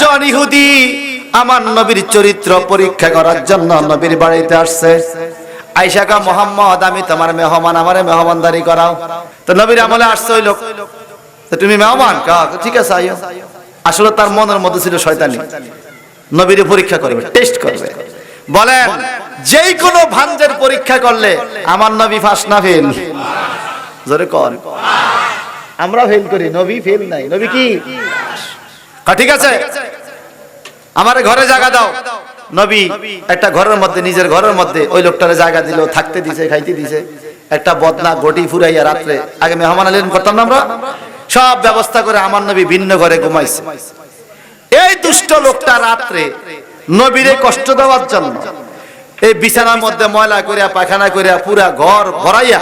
একজন ইহুদি আমার নবীর চরিত্র পরীক্ষা করার জন্য নবীর বাড়িতে আসছে। আয়েশা কা মুহাম্মদ, আমি তোমার মেহমান, আমারে মেহমানদারি করাও। তো নবীর আমলে আসছে ওই লোক, তো তুমি মেহমান কা, ঠিক আছে আইও। আসলে তার মনের মধ্যে ছিল শয়তানি, নবীর পরীক্ষা করবে, টেস্ট করবে। বলেন যেই কোনো ভাঞ্জের পরীক্ষা করলে আমার নবী ফাঁস না ফেল? জোরে কর। আমরা ফেল করি, নবী ফেল নাই। নবী কি? ঠিক আছে, আমারে ঘরে জায়গা দাও। নবী একটা ঘরের মধ্যে, নিজের ঘরের মধ্যে ওই লোকটারে জায়গা দিল, থাকতে দিছে, খাইতে দিছে। একটা বদনা গটি ফুরাইয়া রাত্রে, আগে মেহমান আলীন করতাম না আমরা, সব ব্যবস্থা করে আমার নবী ভিন্ন ঘরে ঘুমাইছে। এই দুষ্ট লোকটা রাত্রে নবীরে কষ্ট দেওয়ার জন্য এই বিছানার মধ্যে ময়লা করিয়া, পায়খানা করিয়া, পুরা ঘর ভরাইয়া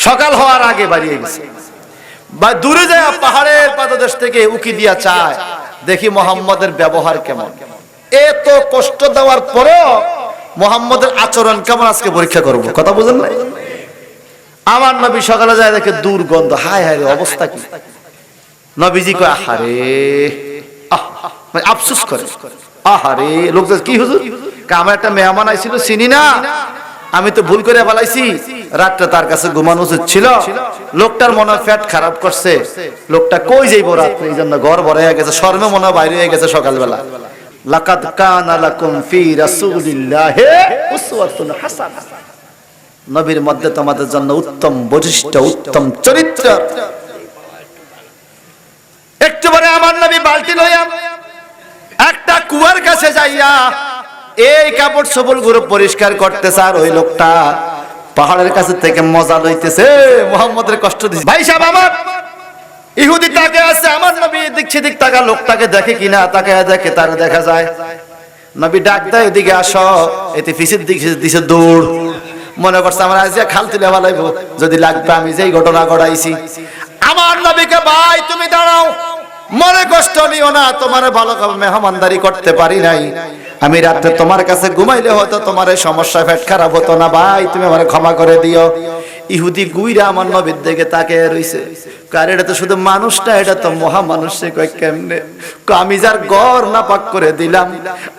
সকাল হওয়ার আগে বাড়িয়ে গেছে। বা দূরে যায় পাহাড়ের পাদদেশ থেকে উকি দিয়া চায় দেখি মোহাম্মদের ব্যবহার কেমন। এত কষ্ট দেওয়ার পরেও মোহাম্মদের আচরণ কেমন আজকে পরীক্ষা করব। কথা বুঝেন না? আমার নবী সকালে যায় দেখে দুর্গন্ধ, হায় হায় রে অবস্থা কি। নবীজি কয় আহারে, মানে আফসোস করে, আহারে লোকজন কি হুজুর, আমার একটা মেহমান আইছিল চিনি না, আমি তো ভুল করে বলাইছি, রাতটা তার কাছে ঘুমানো উচিত ছিল। লোকটার মনে পেট খারাপ করছে, লোকটা কই যাইবো রাত্রে, এই জন্য ঘর ভরে গেছে, শর্মে মনে বাইরে হয়ে গেছে সকালবেলা। লাকাদ কানা লাকুম ফি রাসূলিল্লাহি উসওয়াতুন হাসানাহ, নবীর মধ্যে তোমাদের জন্য উত্তম বৈশিষ্ট্য, উত্তম চরিত্র। একটু পরে আমার নবী বালতি লইয়া একটা কুয়ার কাছে যাইয়া এই কাপড় চোপড় গুলো পরিষ্কার করতেছে, আর ওই লোকটা পাহাড়ের কাছে থেকে মজা লইতেছে, মুহাম্মদের কষ্ট দিচ্ছে। ভাই সাহেব আমার ইহুদি তাকে আছে, আমার নবী এদিক সেদিক তাকা, লোকটাকে দেখে কিনা, তাকে দেখে, তার দেখা যায়। নবী ডাক দেয়, এদিকে আসো। এতে ফিসের দিকে দিছে দৌড়, মনে করছে আমার আজিয়া খাল তুলে ভালাইব, যদি লাগবে আমি যেই ঘটনা ঘটাইছি। আমার নবীকে, ভাই তুমি দাঁড়াও, মনে কষ্ট নিও না, তোমার ভালো মেহমানদারি করতে পারি নাই, আমি রাতে তোমার কাছে ঘুমাইলে হয়তো তোমার এই সমস্যা, পেট খারাপ হতো না, ভাই তুমি আমার ক্ষমা করে দিও। ইহুদি গুইরা আমার নবীর দিকে তাকিয়ে রইছে, কার এটা তো শুধু মানুষ না, এটা তো মহামানুষ। সে কয় কেমনে? আমি যার ঘর নাপাক করে দিলাম,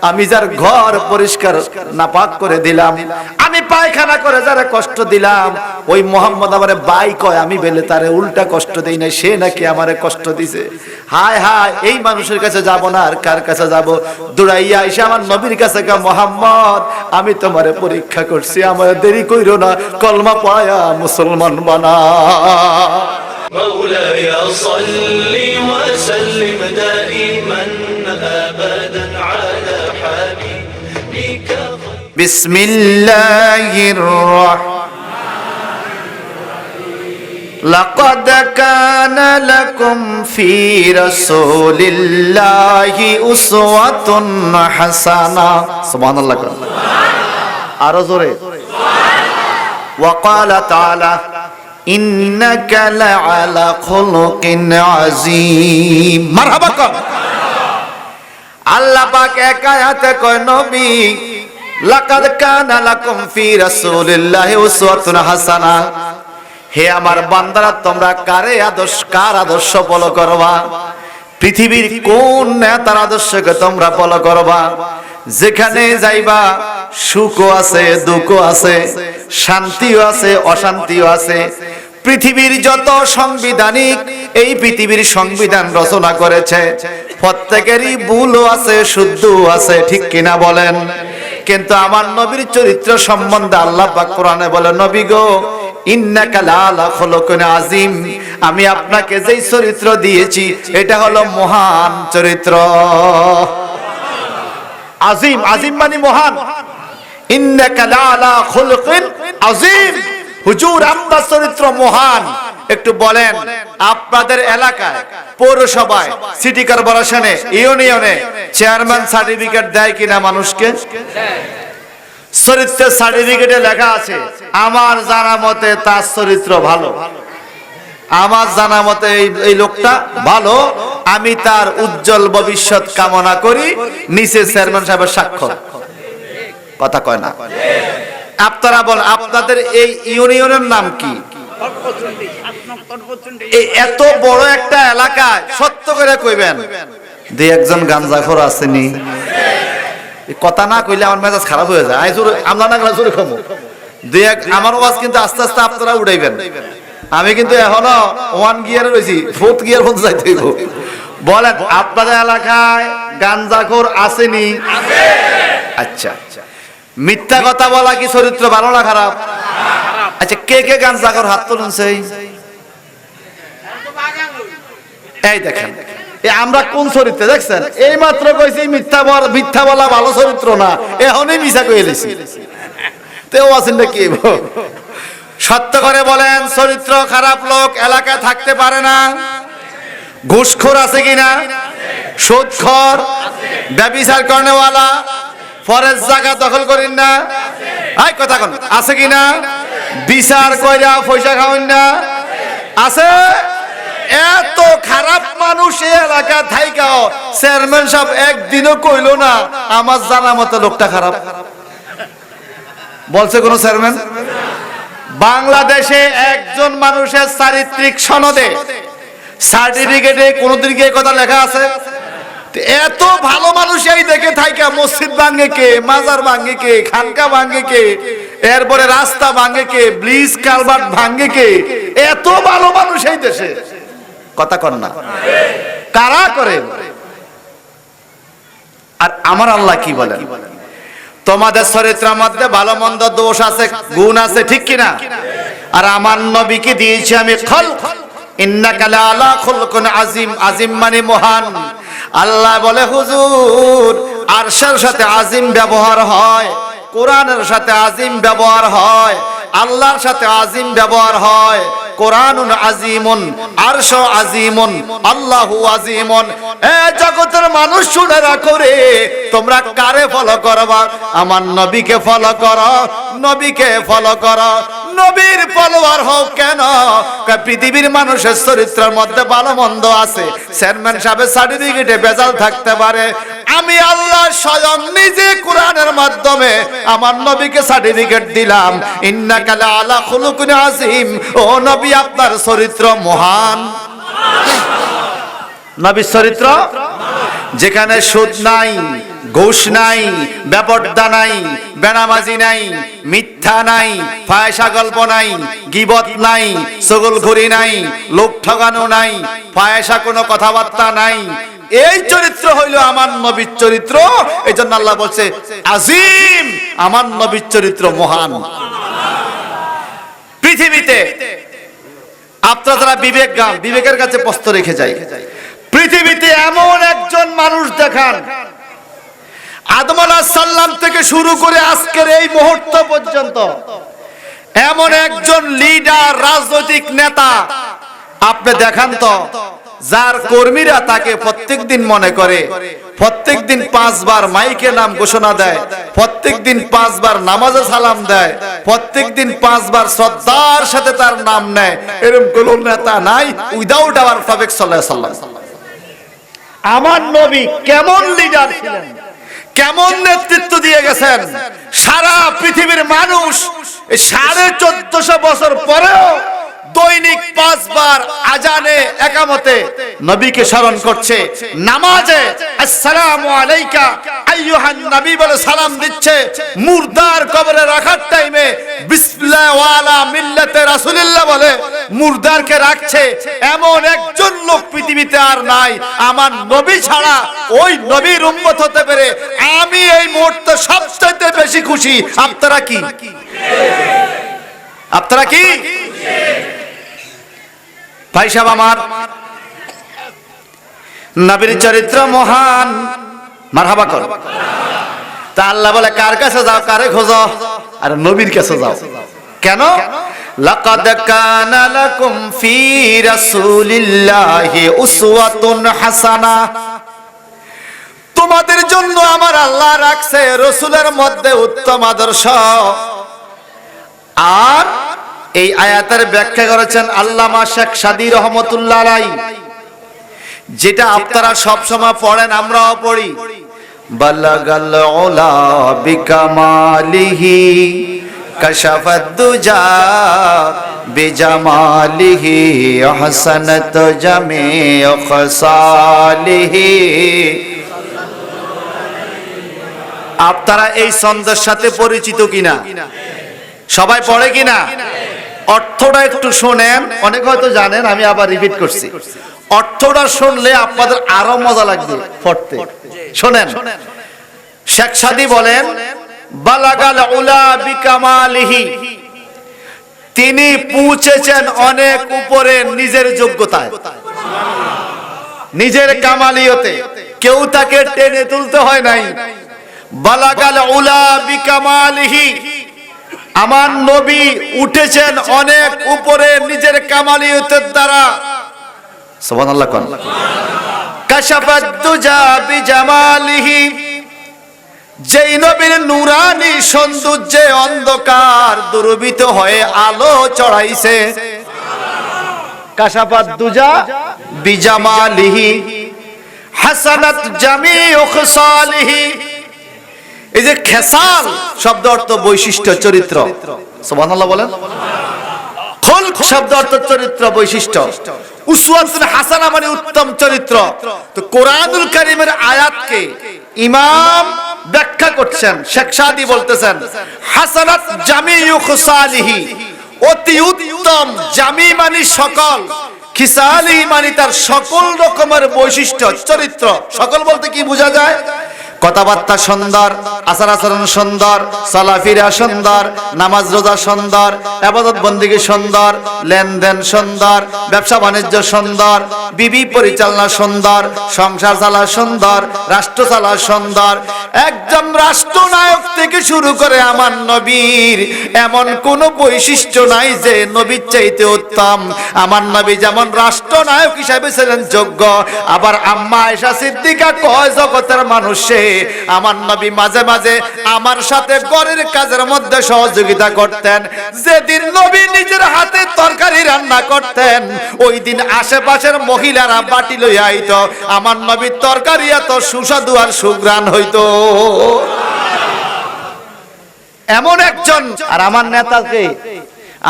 আমি যার ঘর পরিষ্কার নাপাক করে দিলাম, আমি পায়খানা করে যারা কষ্ট দিলাম, ওই মোহাম্মদ আমারে ভাই কয়, আমি বেলে তারে উল্টা কষ্ট দেই না, সে নাকি আমারে কষ্ট দিছে। হায় হায়, এই মানুষের কাছে যাব না আর কার কাছে যাব? দৌড়াইয়া এসে আমার নবীর কাছে কয়, মোহাম্মদ আমি তোমারে পরীক্ষা করছি, আমার দেরি কইরো না, কলমা পড়ায়া মুসলমান বানা। مولاي صل وسلم دائما أبدا على حبيبك بسم الله الرحمن لقد كان لكم في رسول الله أسوة حسنة سبحان الله আরো জোরে وقال تعالى إنك لعلى خلق عظيم মারহাবা কর। আল্লাহ পাক এক আয়াতে কয়, নবী লাকাদ কানা লাকুম ফি রাসূলিল্লাহি উসওয়াতুন হাসানাহ, হে আমার বান্দারা তোমরা কার আদর্শ ফলো করবা? পৃথিবীর কোন নেতার আদর্শকে তোমরা ফলো করবা? যেখানে যাইবা সুখও আছে, দুঃখও আছে, শান্তিও আছে, অশান্তিও আছে। পৃথিবীর যত সাংবিধানিক এই পৃথিবীর সংবিধান রচনা করেছে, প্রত্যেকেরই ভুলও আছে, শুদ্ধও আছে, ঠিক কিনা বলেন? কিন্তু আমার নবীর চরিত্র সম্বন্ধে আল্লাহ পাক কোরআনে বলে, নবী গো ইন্নাকা লাআলা খুলুকিন আযীম, আমি আপনাকে যেই চরিত্র দিয়েছি এটা হলো মহান চরিত্র। আযীম, আযীম মানে মহান। ইন্নাকা লাআলা খুলুকিন আযীম, হুজুর আপনার চরিত্র মহান। একটু বলেন, আপনাদের এলাকায় পৌরসভায়, সিটি কর্পোরেশনে, ইউনিয়নে চেয়ারম্যান সার্টিফিকেট দেয় কিনা মানুষকে? চরিত্রের সার্টিফিকেটে লেখা আছে, আমার জানা মতে তার চরিত্র ভালো, আমার জানা মতে এই লোকটা ভালো, আমি তার উজ্জ্বল ভবিষ্যৎ কামনা করি, নিচে চেয়ারম্যান সাহেবের স্বাক্ষর। কথা কয় না? আপনারা বল, আপনাদের এই ইউনিয়নের নাম কি? এত বড় একটা এলাকায় সত্য করে কইবেন দুই একজন গাঞ্জাখোর আসেনি, কথা না কইলে আমার মেজাজ খারাপ হয়ে যায়। আমরা না গেলে জোরে খাবো দুই এক, আমার ওয়াজ কিন্তু আস্তে আস্তে আপনারা উড়াইবেন। আমি কিন্তু এখনো 1 গিয়ারে রয়েছি, 4th গিয়ার পর্যন্ত যাইতে হইব। বলেন আপনাদের এলাকায় গাঞ্জাখোর আসেনি? আচ্ছা, মিথ্যা কথা বলা কি চরিত্র ভালো না খারাপ? আচ্ছা, কে কে গাঞ্জাখোর হাত তুলুন। এই দেখেন আমরা কোন চরিত্রে দেখছেন? এই মাত্র কইছি মিথ্যা বলা ভালো চরিত্র না, এখনই মিছা কইয়ে দিছি। তেও আছেন নাকি? সত্য করে বলেন, চরিত্র খারাপ লোক এলাকায় থাকতে পারে না। ঘুষখোর আছে কিনা? সুদখোর, ব্যভিচার করেওয়ালা, ফরেস্ট জায়গা দখল করেন না, এই কথা কোন আছে কিনা? বিচার কইরা পয়সা খাওয়েন না, আছে। এত খারাপ মানুষ এই এলাকা থাইকাও চেয়ারম্যান সাহেব একদিনও কইলো না আমার জানা মতো লোকটা খারাপ। বলছে কোন চেয়ারম্যান? বাংলাদেশে একজন মানুষের চারিত্রিক সনদে, সার্টিফিকেটে কোনদিন কি কথা লেখা আছে? এত ভালো মানুষ এই দেখে থাইকা মসজিদ ভাঙে কে, মাজার ভাঙে কে, খানকা ভাঙে কে, এরপরে রাস্তা ভাঙে কে, ব্রিজ কালভার্ট ভাঙে কে? এত ভালো মানুষ এই দেশে কথা কর না, কারা করে? আর আমার আল্লাহ কি বলেন? তোমাদের চরিত্রের মধ্যে ভালো মন্দ দোষ আছে, গুণ আছে, ঠিক কিনা? আর আমার নবীকে দিয়েছি আমি খলক, ইন্নাকা লাআলা খুলকুন আযীম। আযীম মানে মহান। আল্লাহ বলে হুজুর আরশের সাথে আযীম ব্যবহার হয়, কোরআনের সাথে আযীম ব্যবহার হয়, আল্লাহর সাথে আযীম ব্যবহার হয়। কোরআনুন আযীমুন, আরশ আযীমুন, আল্লাহু আযীমুন। এ জগতের মানুষ শুনে রাখো রে, তোমরা কারে ফলো করবা? আমার নবীকে ফলো করো, নবীকে ফলো করো। নবীর ফলোয়ার হও কেন? পৃথিবীর মানুষের চরিত্রের মধ্যে ভালো মন্দ আছে, চেয়ারম্যান সাহেবের সার্টিফিকেটে ভেজাল থাকতে পারে। আমি আল্লাহ স্বয়ং নিজে কোরআনের মাধ্যমে আমার নবীকে সার্টিফিকেট দিলাম, ইন্নাকা লাআলা খুলুকুন আযীম। ও নবী, আপনার চরিত্র মহান। নবীর চরিত্র যেখানে সুদ নাই, ঘুষ নাই, বেপরদা নাই, বেনামাজি নাই, মিথ্যা নাই, ফায়সা গল্প নাই, গীবত নাই, চগলখড়ি নাই, লোক ঠকানো নাই, ফায়সা কোনো কথাবার্তা নাই, এই চরিত্র হইল আমার নবীর চরিত্র। এই জন্য আল্লাহ বলছে আযীম, আমার নবীর চরিত্র মহান। পৃথিবীতে আপনারা যারা বিবেকগান, বিবেকের কাছে প্রশ্ন রেখে যায়, পৃথিবীতে এমন একজন মানুষ দেখান, আদম আলাইহিস সালাম থেকে শুরু করে আজকের এই মুহূর্ত পর্যন্ত এমন একজন লিডার, রাজনৈতিক নেতা আপনি দেখান তো, যার কর্মীরা তাকে প্রত্যেকদিন মনে করে, প্রত্যেকদিন 5 বার মাইকে নাম ঘোষণা দেয়, প্রত্যেকদিন 5 বার নামাজে সালাম দেয়, প্রত্যেকদিন 5 বার শ্রদ্ধার সাথে তার নাম নেয়। এরকম কোন নেতা নাই উইদাউট আওয়ার প্রফেট সাল্লাল্লাহু আলাইহি ওয়াসাল্লাম। আমার নবী কেমন লিডার ছিলেন, কেমন নেতৃত্ব দিয়ে গেছেন, সারা পৃথিবীর মানুষ 1450 বছর পরেও দৈনিক 5 বার আজানে একামতে নবীকে স্মরণ করছে, নামাজে আসসালামু আলাইকা আইয়ুহান নবী বলে সালাম দিচ্ছে, মুর্দার কবরে রাখার টাইমে বিসমিল্লাহ ওয়ালা মিল্লাতে রাসূলুল্লাহ বলে মুর্দারকে রাখছে। এমন একজন লোক পৃথিবীতে আর নাই। আমার নবী ছাড়া ওই নবীর উম্মত হতে পেরে আমি এই মুহূর্তে সবচেয়ে বেশি খুশি। আপনারা কি? আপনারা কি? ভাই সাহেব, আমার নবীর চরিত্র মহান। মারহাবা কর। তা আল্লাহ বলে কার কাছে যাও, কারে খোঁজো? আর নবীর কাছে যাও। কেন? লাকাদ কানা লাকুম ফি রাসূলিল্লাহি উসওয়াতুন হাসানা। তোমাদের জন্য আমার আল্লাহ রাখছে রাসূলের মধ্যে উত্তম আদর্শ। আর এই আয়াতের ব্যাখ্যা করেছেন আল্লামা শেখ সাদী রহমাতুল্লাহ আলাইহি, যেটা আপনারা সব সময় পড়েন, আমরাও পড়ি। বালাগাল উলা বিকামালিহি কাশাফাদ দুজা বিজামালিহি আহসানাত জামিউ খসালিহি। আপনারা এই ছন্দের সাথে পরিচিত কিনা? সবাই পড়ে কিনা? অর্থটা একটু শোনেন, অনেক হয়তো জানেন, আমি আবার রিপিট করছি। অর্থটা শুনলে আপনাদের আরো মজা লাগবে পড়তে। শোনেন, শেখ সাদী বলেন, বালাগাল উলা বিকামালিহি, তিনি পৌঁছেছেন অনেক উপরে নিজের যোগ্যতায়, নিজের কামালিয়তে, কেউ তাকে টেনে তুলতে হয় নাই। বালাগাল উলা বিকামালিহি, আমার নবী উঠেছেন অনেক উপরে নিজের কামালিয়তের দ্বারা। সুবহানাল্লাহ কোন। কাশাফাত দুজা বিজামালিহি, যেই নবীর নুরানি সৌন্দর্যে অন্ধকার দূরীভূত হয়ে আলো চড়াইছে। কাশাফাত দুজা বিজামালিহি হাসানাত জামিউ খসালিহি। এই যে খেসাল শব্দ অর্থ বৈশিষ্ট্য, চরিত্র। সুবহানাল্লাহ বলেন। খুলক শব্দ অর্থ চরিত্র, বৈশিষ্ট্য। উসওয়াতুন হাসানা মানে উত্তম চরিত্র। তো কোরআনুল কারীমের আয়াতকে ইমাম ব্যাখ্যা করছেন, শেখ সাদী বলতেছেন হাসানাত জামিউ খসালিহি, অতি উত্তম, জামি মানে সকল, খিসালিহি মানে তার সকল রকমের বৈশিষ্ট্য, চরিত্র। সকল বলতে কি বোঝা যায়? কথাবার্তা সুন্দর, আচার আচরণ সুন্দর, চলাফেরা সুন্দর, নামাজ রোজা সুন্দর, ইবাদত বন্দেগী সুন্দর, লেনদেন সুন্দর, ব্যবসা বাণিজ্য সুন্দর, বিবি পরিচালনা সুন্দর, সংসার চালা সুন্দর, রাষ্ট্র চালা সুন্দর। একজন রাষ্ট্রনায়ক থেকে শুরু করে আমার নবীর এমন কোন বৈশিষ্ট্য নাই যে নবীর চাইতে উত্তম। আমার নবী যেমন রাষ্ট্রনায়ক হিসেবে ছিলেন যোগ্য, আবার আম্মা আয়েশা সিদ্দিকা কয় জগতের মানুষে আমার নবী মাঝে মাঝে আমার সাথে ঘরের কাজের মধ্যে সহযোগিতা করতেন। যেদিন নবী নিজের হাতে তরকারি রান্না করতেন, ওই দিন আশেপাশের মহিলারা বাটি লইয়া আইত, আমার নবীর তরকারি এত সুস্বাদু আর সুঘ্রাণ হইতো। এমন একজন। আর আমার নেতাকে,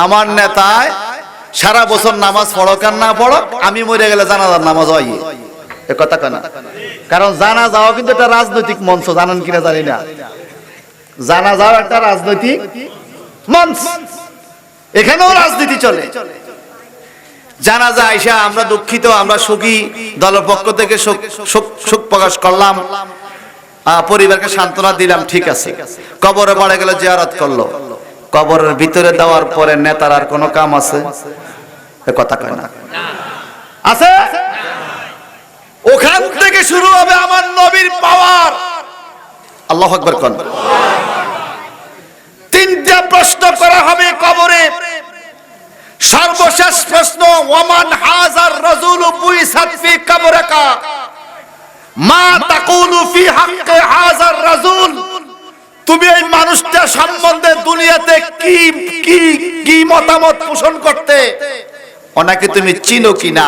আমার নেতায় সারা বছর নামাজ পড়ক আর না পড়ক, আমি মরে গেলে জানাজার নামাজ হয়, এ কথা কেন? কারণ জানা যাওয়া কিন্তু একটা রাজনৈতিক মঞ্চ, জানেন কিনা জানি না। জানা যাওয়া একটা রাজনৈতিক মঞ্চ, এখানেও রাজনীতি চলে। জানাজা আইসা আমরা দুঃখিত, আমরা সুখী, দলের পক্ষ থেকে শোক প্রকাশ করলাম, পরিবারকে সান্ত্বনা দিলাম, ঠিক আছে। কবরে পড়ে গেল, জিয়ারত করলো, কবরের ভিতরে দেওয়ার পরে নেতার আর কোনো কাম আছে? এ কথা কয় না, আছে? ওখান থেকে শুরু হবে আমার নবীর পাওয়ার। আল্লাহু আকবার কোন। তিনটা প্রশ্ন করা হবে কবরে। সর্বশেষ প্রশ্ন, ওয়ামান হাজার রাজুলু বুইসাত ফি কবরিকা মা তাকুলু ফি হাক্কি হাজার রাজুল, তুমি এই মানুষটা সম্বন্ধে দুনিয়াতে কি কি কি মতামত পোষণ করতে, ওনাকে তুমি চিনো কিনা?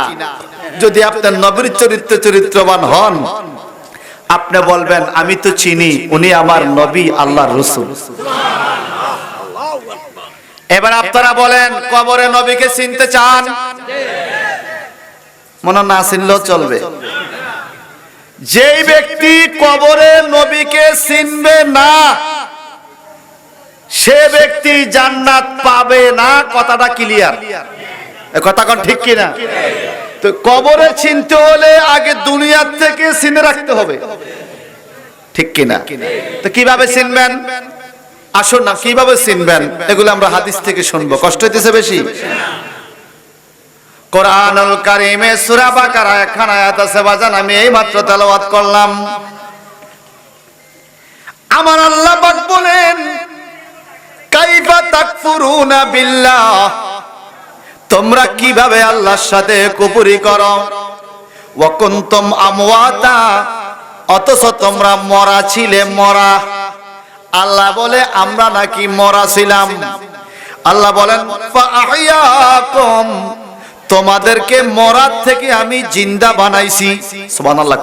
যদি আপনার নবীর চরিত্রবান হন, আপনি বলবেন আমি তো চিনি, উনি আমার নবী, আল্লাহর রাসূল। এবার আপনারা বলেন, কবরে নবীকে চিনতে চান? মনে না চিনলেও চলবে। যেই ব্যক্তি কবরে নবীকে চিনবে না, সে ব্যক্তি জান্নাত পাবে না। কথাটা ক্লিয়ার? এ কথা কোন ঠিক কিনা? তো কবরে চিনতে হলে আগে দুনিয়ার থেকে চিনে রাখতে হবে, ঠিক কিনা? তো কিভাবে চিনবেন? আসুন না, কিভাবে চিনবেন এগুলো আমরা হাদিস থেকে শুনবো। কষ্ট হইতেছে বেশি? কোরআনুল কারীমে সূরা বাকারা একখানা আয়াত আছে বাজান, আমি এই মাত্র তেলাওয়াত করলাম। আমার আল্লাহ পাক বলেন, কাইফা তাকফুরুনা বিল্লাহ, তোমরা কিভাবে আল্লাহর সাথে কুফরি করো। ওয়া কুনতুম আমওয়াতা, অথচ তোমরা মরা ছিলে, মরা। আল্লাহ বলে আমরা নাকি মরা ছিলাম। আল্লাহ বলেন ফাআহইয়াকুম, তোমাদেরকে মরার থেকে আমি জিন্দা বানাইছি। সুবহানাল্লাহ।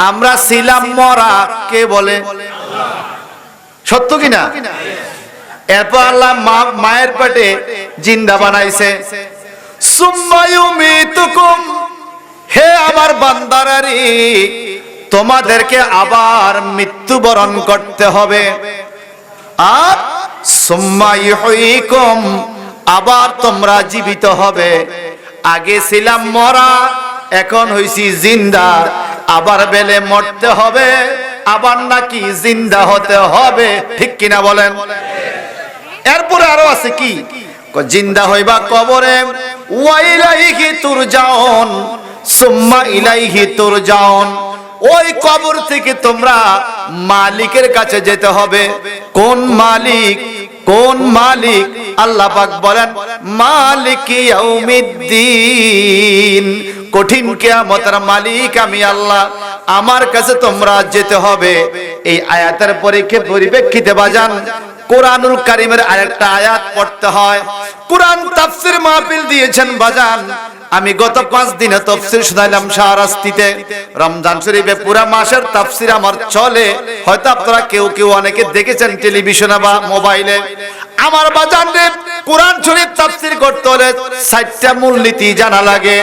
আমরা ছিলাম মরা, কে বলে? সত্য কিনা? এরপর আল্লাহ মায়ের পেটে জিন্দা বানাইছে। সুম্মা ইউমিতুকুম, হে আমার বান্দারারি, তোমাদেরকে আবার মৃত্যুবরণ করতে হবে। আর সুম্মা ইউহয়িকুম, আবার তোমরা জীবিত হবে। আগে ছিলাম মরা, এখন হইছি জিন্দা, আবার বেলে মরতে হবে, আবার নাকি জিন্দা হতে হবে, ঠিক কিনা বলেন? এরপরে আরো আছে কি, জিন্দা হইবা কবরে, ওয়া ইলাইহি তুরজাউন, সুম্মা ইলাইহি তুরজাউন, ওই কবর থেকে তোমরা মালিকের কাছে যেতে হবে। কোন মালিক? কোন মালিক? আল্লাহ পাক বলেন মালিক ইয়াউমিদ্দিন, কঠিন কিয়ামতের মালিক আমি আল্লাহ, আমার কাছে তোমরা যেতে হবে। এই আয়াতের পরিপ্রেক্ষিতে বাজান কোরআনুল কারীমের আরেকটা আয়াত পড়তে হয়। কোরআন তাফসীর মাহফিল দিয়েছেন বাজান, আমি গত 5 দিনে তাফসীর শুনাইলাম শাহরাস্তিতে। রমজান শরীফে পুরা মাসের তাফসীর আমার চলে, হয়তো আপনারা কেউ কেউ অনেকে দেখেছেন টেলিভিশনে বা মোবাইলে। আমার বাজানে কোরআন শরীফ তাফসীর করতে হলে 4টা মূলনীতি জানা লাগে।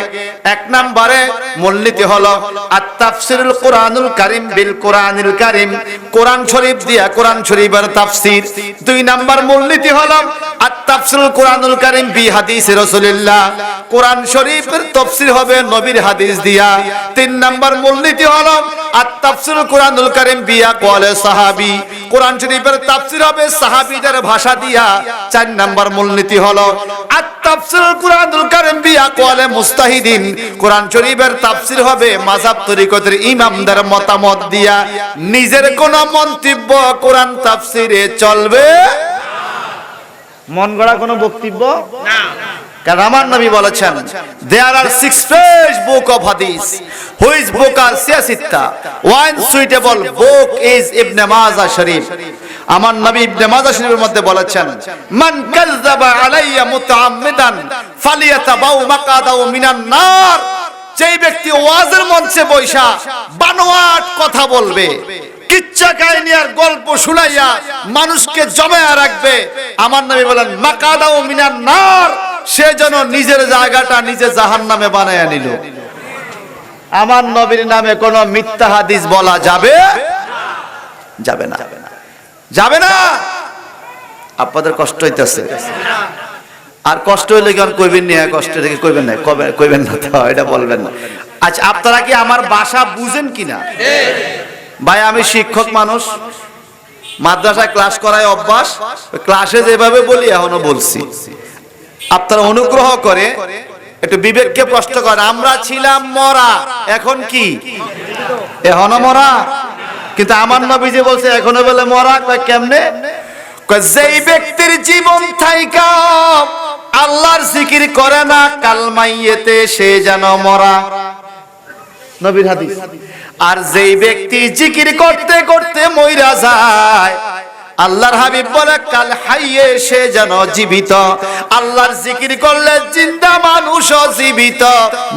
1 নম্বরে মূলনীতি হলো আত-তাফসীরুল কোরআনুল কারীম বিল কোরআনিল কারীম, কোরআন শরীফ দিয়া কোরআন শরীফের তাফসীর। 2 নম্বর মূলনীতি হলো আত-তাফসীরুল কোরআনুল কারীম বি হাদিস রাসূলুল্লাহ, কোরআন শরীফের তাফসীর হবে নবীর হাদিস দিয়া। 3 নম্বর মূলনীতি হলো আত-তাফসীরুল কোরআনুল কারীম বি আকওয়ালে সাহাবী, কোরআন শরীফের তাফসীর হবে সাহাবীদের ভাষা দিয়া। 4 নম্বর মূলনীতি হলো আত-তাফসীরুল কোরআনুল কারীম বি আকওয়ালে মুস্তাহিদিন, কোরআন শরীফের তাফসীর হবে মাযহাব তরিকতের ইমামদের মতামত দিয়া। নিজের কোন মন্তব্য কোরআন তাফসীরে চলবে না, মন গড়া কোনো বক্তব্য না। কারণ আমার নবী বলেছেন there are 6 fresh book of hadith which book are siyasitta, one suitable book is Ibn Majah Sharif। আমার নবী ইবনে মাজাহ শরীফের মধ্যে বলেছেন মান কাযযাবা আলাইয়া মুতাআম্মিদান ফালিয়াতাবাউ মাকাদাউ মিনান নার, যেই ব্যক্তি ওয়াজের মঞ্চে বৈশা বানোয়াট কথা বলবে, কিচ্ছা কাহিনী আর গল্প শুনাইয়া মানুষকে জমায়া রাখবে, আমার নবী বলেন মাকাদাউ মিনান নার, সে যেন নিজের জায়গাটা নিজে জাহান্নামে বানায়া নিল। আমার নবীর নামে কোনো মিথ্যা হাদিস বলা যাবে যাবে না, যাবে না। আপনাদের কষ্ট হইতেছে, আর কষ্ট হইলে কি আর কইবেন না? কষ্ট থেকে কইবেন না, কইবেন না তো, এটা বলবেন না। আচ্ছা, আপনারা কি আমার ভাষা বুঝেন কিনা? ভাই, আমি শিক্ষক মানুষ, মাদ্রাসায় ক্লাস করায় অভ্যাস, ক্লাসে যেভাবে বলি এখনো বলছি। আপনারা অনুগ্রহ করে একটু বিবেককে প্রশ্ন করেন, আমরা ছিলাম মরা, এখন কি এখনো মরা? কিন্তু আমার নবী যে বলছে এখনো বলে মরা, কয় কেমনে? যেই ব্যক্তির জীবন থাইকা আল্লাহর জিকির করে না, কালমাইয়েতে সে যেন মরা, নবীর হাদিস। আর যেই ব্যক্তি জিকির করতে করতে মইরা যায়, আল্লাহর হাবিব বলে কাল হাইয়ে সে যেন জীবিত। আল্লাহর জিকির করলে জিন্দা মানুষও জীবিত,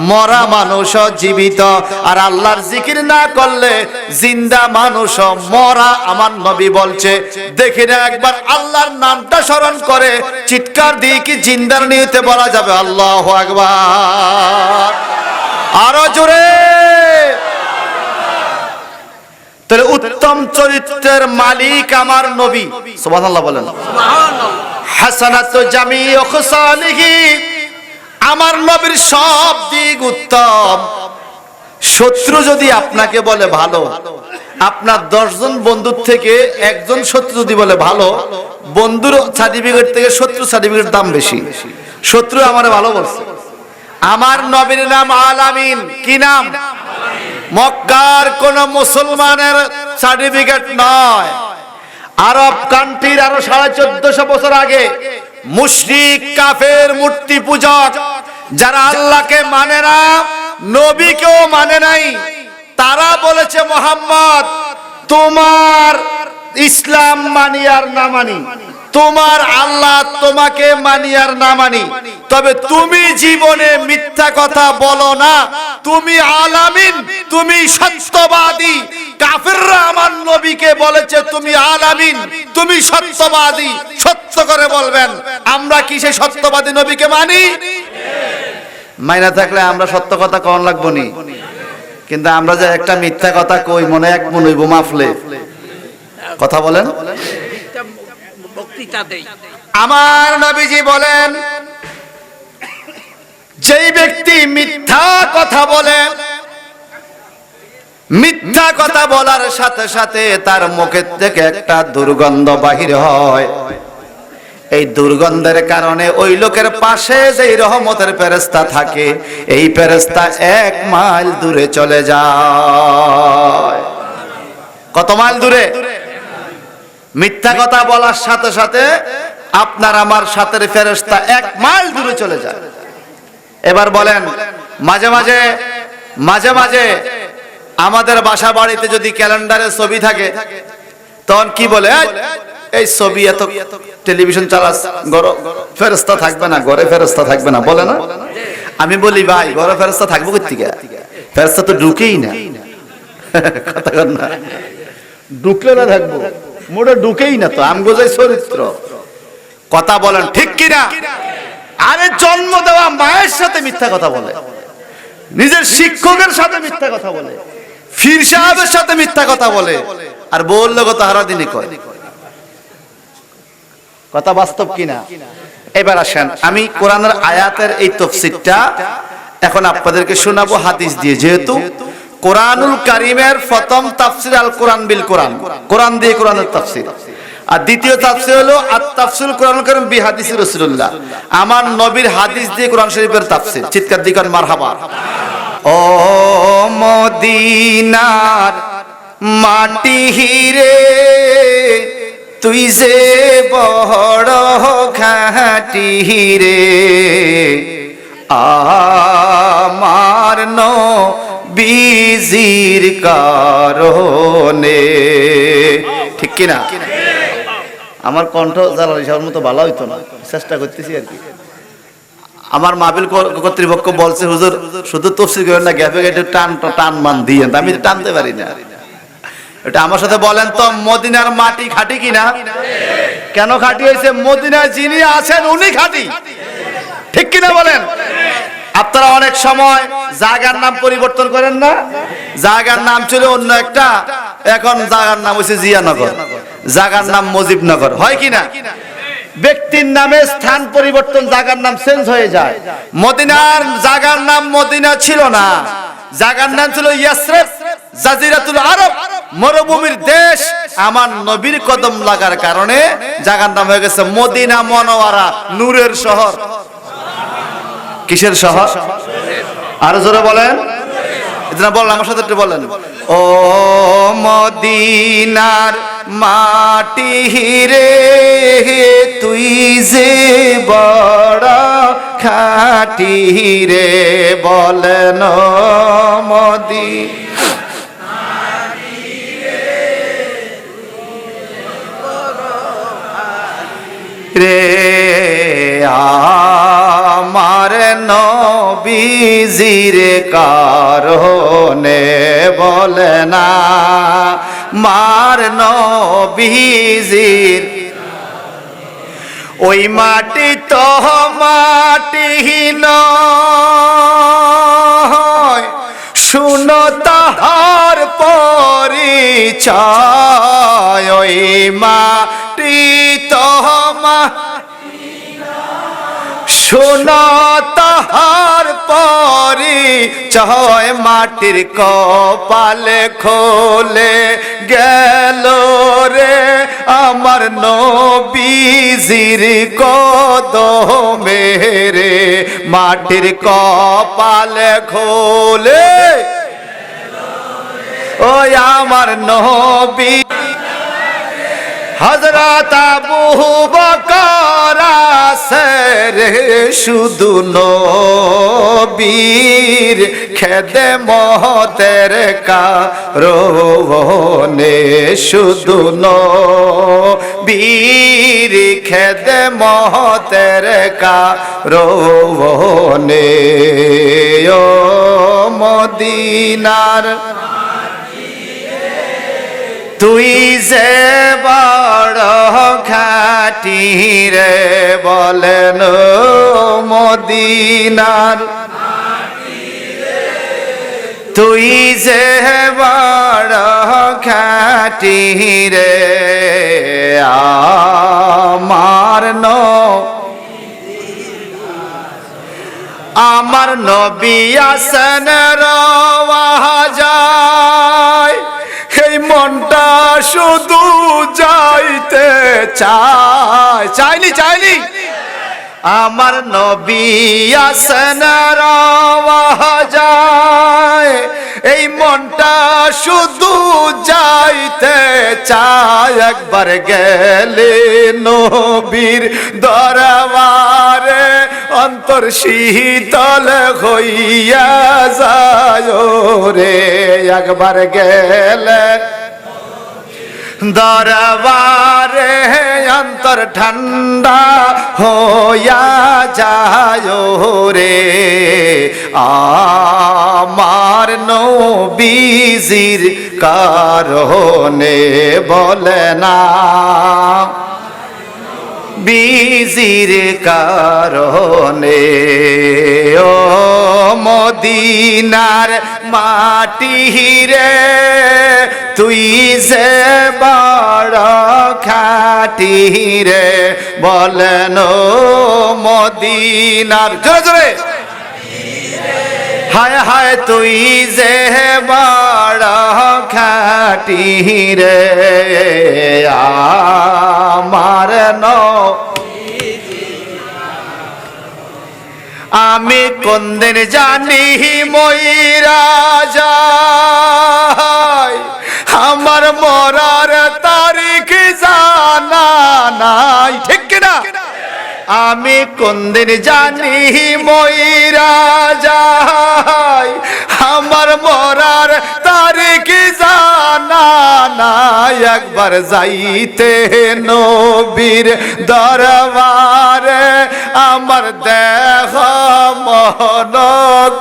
মরা মানুষও জীবিত। আর আল্লাহর জিকির না করলে জিন্দা মানুষও মরা। আমার নবী বলছে, দেখি না একবার আল্লাহর নামটা স্মরণ করে চিৎকার দিয়ে কি জিন্দার নিয়তে বলা যাবে আল্লাহু আকবার? আরো জোরে। তাহলে উত্তম চরিত্রের মালিক আমার নবী, সুবহানাল্লাহ বলেন। হাসানাতু জামিউ খুসালিহি, আমার নবীর সব দিক উত্তম। শত্রু যদি আপনাকে বলে ভালো, আপনার 10 জন বন্ধুর থেকে একজন শত্রু যদি বলে ভালো, বন্ধুর সার্টিফিকেট থেকে শত্রু সার্টিফিকেটের দাম বেশি। শত্রু আমারে ভালো বলছে। আমার নবীর নাম আল আমিন। কি নাম? মক্কার কোন মুসলমানের সার্টিফিকেট নয়। আরব কান্ট্রির আরো 1450 বছর আগে মুশরিক, কাফের, মূর্তি পূজক, যারা আল্লাহকে মানে না, নবীকেও মানে নাই, তারা বলেছে মুহাম্মদ তোমার ইসলাম মানি আর না মানি, তোমার আল্লাহ তোমাকে মানি আর না মানি, তবে তুমি জীবনে মিথ্যা কথা বলো না, তুমি আল আমিন, তুমি সত্যবাদী। কাফেররা আমার নবী নবীকে বলেছে তুমি আলামিন, তুমি সত্যবাদী, সত্য করে বলবেন। আমরা কি সেই সত্যবাদী নবীকে মানি? মাইনা থাকলে আমরা সত্য কথা কোন লাগবো নি, কিন্তু আমরা যে একটা মিথ্যা কথা কই মনে এক মন হইব মাফলে। কথা বলেন। আমার নবীজি বলেন যেই ব্যক্তি মিথ্যা কথা বলে, মিথ্যা কথা বলার সাথে সাথে তার মুখের থেকে একটা দুর্গন্ধ বাহির হয়, এই দুর্গন্ধের কারণে ওই লোকের পাশে যেই রহমতের ফেরেশতা থাকে, এই ফেরেশতা 1 মাইল দূরে চলে যায়। কত মাইল দূরে? মিথ্যা কথা বলার সাথে সাথে আপনার আমার সাথের ফেরেশতা 1 মাইল দূরে চলে যায়। এবার বলেন, মাঝে মাঝে মাঝে মাঝে আমাদের বাসা বাড়িতে যদি ক্যালেন্ডারে ছবি থাকে তখন কি বলে, এই ছবি এত টেলিভিশন চালাস, ঘরে ফেরেশতা থাকবে না, ঘরে ফেরেশতা থাকবে না, বলে না? আমি বলি ভাই ঘরে ফেরেশতা থাকবো কই থেকে? ফেরেশতা তো ঢুকেই না। কথা কর না, ঢুকলে না থাকবো, মোটা ঢুকেই না তো, আমগো যাই চরিত্র। কথা বলেন ঠিক কিনা? আরে জন্ম দেওয়া মায়ের সাথে মিথ্যা কথা বলে, নিজের শিক্ষকের সাথে মিথ্যা কথা বলে, ফির সাহেবের সাথে মিথ্যা কথা বলে, আর বললে কথা হারা দিনই কয়। কথা বাস্তব কিনা? এবার আসেন, আমি কোরআনের আয়াতের এই তাফসীরটা এখন আপনাদেরকে শোনাবো হাদিস দিয়ে, যেহেতু কোরআনুল কারীমের প্রথম তাফসীর আল কোরআন বিল কোরআন, কোরআন দিয়ে কোরআনের তাফসীর, আর দ্বিতীয় তাফসীর হলো আত-তাফসীরুল কোরআনুল কারীম বিহাদিসি রাসূলুল্লাহ, আমার নবীর হাদিস দিয়ে কোরআন শরীফের তাফসীর। চিৎকার দিকন মারহাবা। ও মদিনার মাটি রে তুই যে বড় খাঁটি রে, আমার নবীজির কারণে। ঠিক কিনা? আমার কণ্ঠ জালালি সাহেবের মতো ভালো হইতো না, চেষ্টা করতেছি আর কি। আমার মাহফিল কর্তৃপক্ষ বলছে হুজুর শুধু তাফসীর করেন না, গ্যাপে গ্যাপে টান মান দিয়ে, আমি টানতে পারি না। এটা আমার সাথে বলেন তো, মদিনার মাটি খাঁটি কিনা? কেন খাঁটি হয়েছে? মদিনায় যিনি আছেন উনি খাঁটি। ঠিক কিনা বলেন? আপনারা অনেক সময় জায়গার নাম পরিবর্তন করেন না? জায়গার নাম ছিল অন্য একটা, এখন জায়গার নাম হয়েছে জিয়ানগর, জায়গার নাম মুজিবনগর, হয় কিনা? ব্যক্তির নামে স্থান পরিবর্তন, জায়গার নাম চেঞ্জ হয়ে যায়। মদিনার জায়গার নাম মদিনা ছিল না, জায়গার নাম ছিল ইয়াসরিব, জাজিরাতুল আরব, মরুভূমির দেশ। আমার নবীর কদম লাগার কারণে জায়গার নাম হয়ে গেছে মদিনা মনোয়ারা, নূরের শহর। কিসের শহর? আরো জোরে বলেন, এটা বলেন আমার সাথে, বলেন। ও মদিনার মাটি রে তুই যে বড় খাঁটি রে, বলেন মদি রে, আমার নবীজির কারণে, বলে না মার নবীজির। ওই মাটি তো মাটি নয়, শুনো তাহার পরিচয়। ওই মাটি তো শোনো তাহার পরিচয়, মাটির কপালে খোলে গেল রে আমার নবীজির কদমে রে, মাটির কপালে খোলে ওই আমার নবী। হযরত আবু বকর আছে রে শুধু নবীর খেদমতের কারণে, শুধু নবীর খেদমতের কারণে। ও মদিনার তুই যে বড় খাঁটি রে বলেন মদিনার, তুই যে বড় খাঁটি রে আমার নবী আসেন রওয়াজায়, এই মনটা শুধু যাইতে চায়, চাইনি আমার নবী আসেন রওয়াজায়, এই মনটা শুধু যাইতে চায়। একবার গেলে নবীর দরবারে অন্তর শীতল হইয়া যায় রে, একবার গেলে দরবারে অন্তর ঠান্ডা হইয়া যায় রে। আমার নবীজির কারণে বলে না, বিজির কারণে ও মদিনার মাটি রে, তুই যে বড় খাঁটি রে বলেন মদিনার, জোরে জোরে হায় হায় তুই যে বড় খাঁটি রে আমার আমি কোনদিন জানি মইরা যাই, আমার মরার তারিখ জানা নাই, ঠিক কিনা? আমি কোনদিন জানি মইরা যাই, আমার মরার তারিখ জানা নাই। একবার যাইতে নবীর দরবারে আমার দেহ মন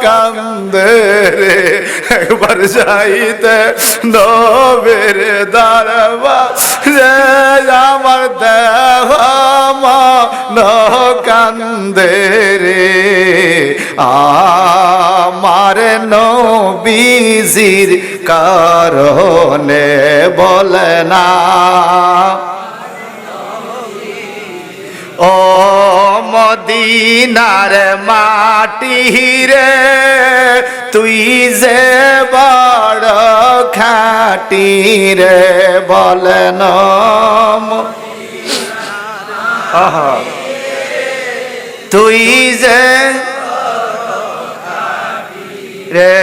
কান্দে রে, একবার যাইতে নবীর দরবারে আমার দেহ মন কান্দে রে। আমার নবীজির কারণে বলে না, ও মদিনার মাটি রে, তুই যে বড় খাঁটি রে বলেন তুই যে রে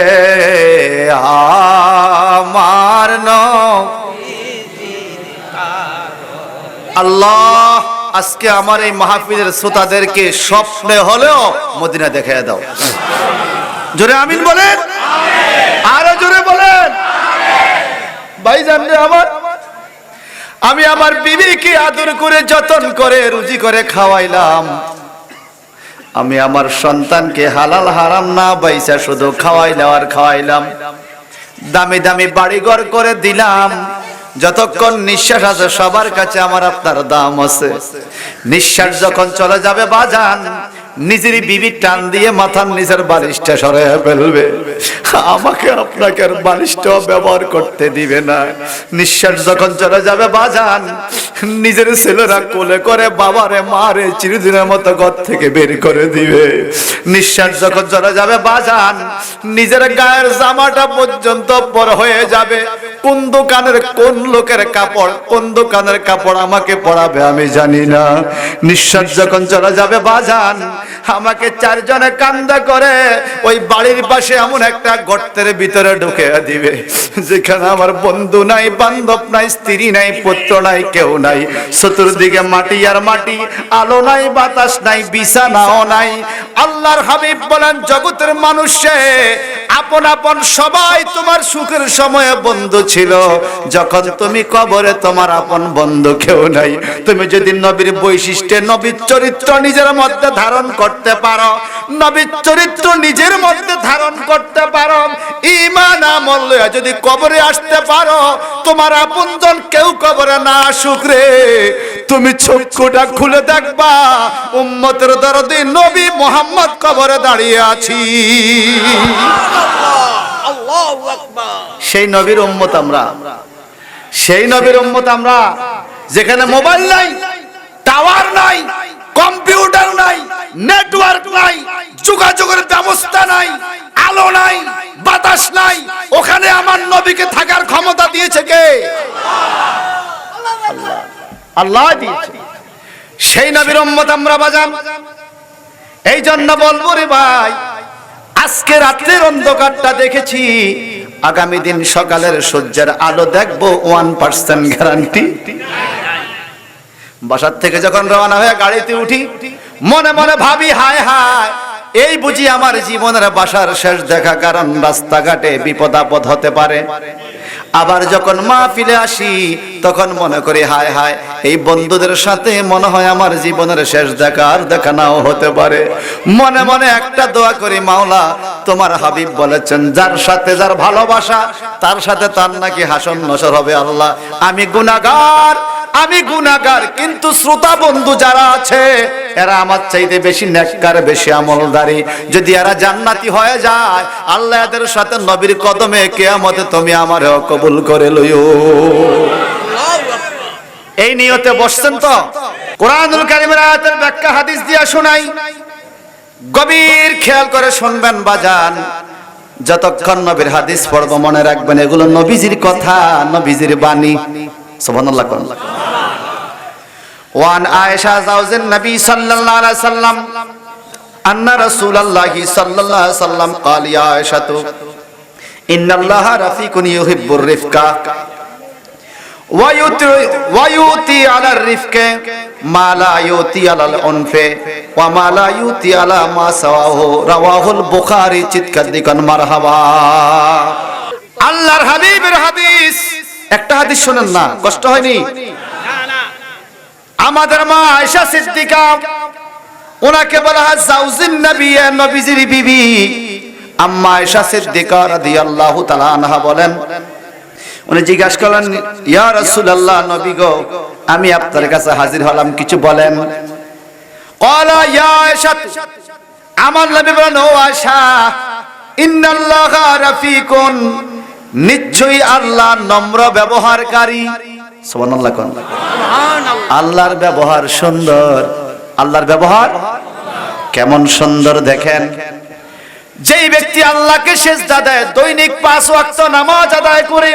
আমার আল্লাহ আজকে আমার এই মাহফিলের শ্রোতাদেরকে স্বপ্নে হলেও মদিনা দেখায় দাও। জোরে আমিন বলেন, আরো জোরে বলেন। ভাইজান রে আমার, আমি আমার বিবিকে আদর করে যতন করে রুজি করে খাওয়াইলাম, আমি আমার সন্তানকে হালাল হারাম না বাইসা শুধু খাওয়াইলাম আর খাওয়াইলাম, দামি দামি বাড়িঘর করে দিলাম। যতক্ষণ নিঃশ্বাস আছে সবার কাছে আমার আপনার দাম আছে। নিঃশ্বাস যখন চলে যাবে বাজান, নিজের বিবি টান দিয়ে মাথার নিচের বালিশটা সরাইয়া ফেলবে, আমাকে আপনাকে আর বালিশটাও ব্যবহার করতে দিবে না। নিঃশ্বাস যখন চলে যাবে বাজান, নিজের ছেলেরা কোলে করে বাবারে মারে চিরদিনের মতো ঘর থেকে বের করে দিবে। নিঃশ্বাস যখন চলে যাবে বাজান, নিজের গায়ের জামাটা পর্যন্ত পর হয়ে যাবে। কোন দোকানের কোন লোকের কাপড়, কোন দোকানের কাপড় আমাকে পরাবে আমি জানি না। নিঃশ্বাস যখন চলে যাবে বাজান, আমাকে চারজনে কান্দা করে ওই বাড়ির পাশে এমন একটা গর্তের ভিতরে ঢুকে দিবে, যেখানে আমার বন্ধু নাই, বান্ধব নাই, স্ত্রী নাই, পুত্র নাই, কেউ নাই। চতুর্দিকে মাটি আর মাটি, আলো নাই, বাতাস নাই, বিছানাও নাই। আল্লাহর হাবিব বলেন, জগতের মানুষে আপন আপন সবাই তোমার সুখের সময়ে বন্ধু ছিল, যখন তুমি কবরে তোমার আপন বন্ধু কেউ নাই। তুমি যদি নবীর বৈশিষ্ট্যে, নবীর চরিত্র নিজের মধ্যে ধারণ করতে পারো, নবীর চরিত্র নিজের মধ্যে ধারণ করতে পারো, ঈমান আমল লইয়া যদি কবরে আসতে পারো, তোমার আপনজন কেউ কবরে না আসুক রে, তুমি চক্ষুটা খুলে দেখবা উম্মতের দরদি নবী মুহাম্মদ কবরে দাঁড়িয়ে আছি। আল্লাহু আকবার। সেই নবীর উম্মত আমরা, সেই নবীর উম্মত আমরা, যেখানে মোবাইল নাই, টাওয়ার নাই, কম্পিউটার নাই, নেটওয়ার্ক নাই, যোগাযোগের ব্যবস্থা নাই, আলো নাই, বাতাস নাই, ওখানে আমার নবীকে থাকার ক্ষমতা দিয়েছে কে? আল্লাহ, আল্লাহ দিয়েছে। সেই নবীর উম্মত আমরা বাজান। এই জন্য বলবো রে ভাই, আজকে রাত্রের অন্ধকারটা দেখেছি, আগামী দিন সকালের সূর্যের আলো দেখবো 1% গ্যারান্টি। বাসার থেকে যখন রওনা হয়ে গাড়িতে উঠি, মনে মনে ভাবি হায় হায়, এই বুঝি আমার জীবনের বাসার শেষ দেখা, কারণ রাস্তাঘাটে বিপদ আপদ হতে পারে। আবার যখন মাহফিলে আসি, তখন মনে করি হায় হায়, এই বন্ধুদের সাথে মনে হয় আমার জীবনের শেষ দেখা, আর দেখা নাও হতে পারে। মনে মনে একটা দোয়া করি, মাওলা তোমার হাবিব বলেছেন যার সাথে যার ভালোবাসা, তার সাথে তার নাকি হাসন নসর হবে। আল্লাহ আমি গুনাহগার, আমি গুনাহগার, কিন্তু শ্রোতা বন্ধু যারা আছে এরা আমার চাইতে বেশি নেককার, বেশি আমলদারি। যদি এরা জান্নাতি হয়ে যায়, আল্লাহ এদের সাথে নবীর কদমে কিয়ামতে তুমি আমারও কবুল করে লইও। এই নিয়তে বসছেন তো? কোরআনুল কারীমের আয়াতের ব্যাখ্যা হাদিস দিয়া শোনাই, গভীর খেয়াল করে শুনবেন বাজান। যতক্ষণ নবীর হাদিস পড়ব মনে রাখবেন এগুলো নবীজির কথা, নবীজির বাণী। সুবহানাল্লাহ। ওয়ান আয়েশা জাওজেন নবী সাল্লাল্লাহু আলাইহি সাল্লাম আন্না রাসূলুল্লাহি সাল্লাল্লাহু আলাইহি সাল্লাম قال يا عائشة إن الله رفيق يحب الرفق ويؤتي على الرفق ما لا يؤتي على العنف وما لا يؤتي على ما سواه رواه البخاري। চিৎকার দিবেন মারহাবা। আল্লাহর হাবিবের হাদিস, একটা হাদিস শুনেন না, কষ্ট হয়নি? আমাদের মা আয়েশা সিদ্দিকা, ওনাকে বলা হয় জাওজিন নবী, নবীজির বিবি। আম্মা আয়েশা সিদ্দিকা রাদিয়াল্লাহু তাআলা আনহা বলেন, উনি জিজ্ঞাসা করলেন, ইয়া রাসূলুল্লাহ, নবী গো, আমি আপনার কাছে হাজির হলাম, কিছু বলেন। ক্বালা ইয়া আয়েশা, আমার নবী বলেন, ও আয়েশা, ইন্নাল্লাহা রাফিকুন, নিশ্চয়ই আল্লাহ নম্র ব্যবহারকারী। সুবহানাল্লাহ। আল্লাহর ব্যবহার সুন্দর। আল্লাহর ব্যবহার কেমন সুন্দর দেখেন। যেই ব্যক্তি আল্লাহকে সিজদা দেয়, দৈনিক 5 ওয়াক্ত নামাজ আদায় করে,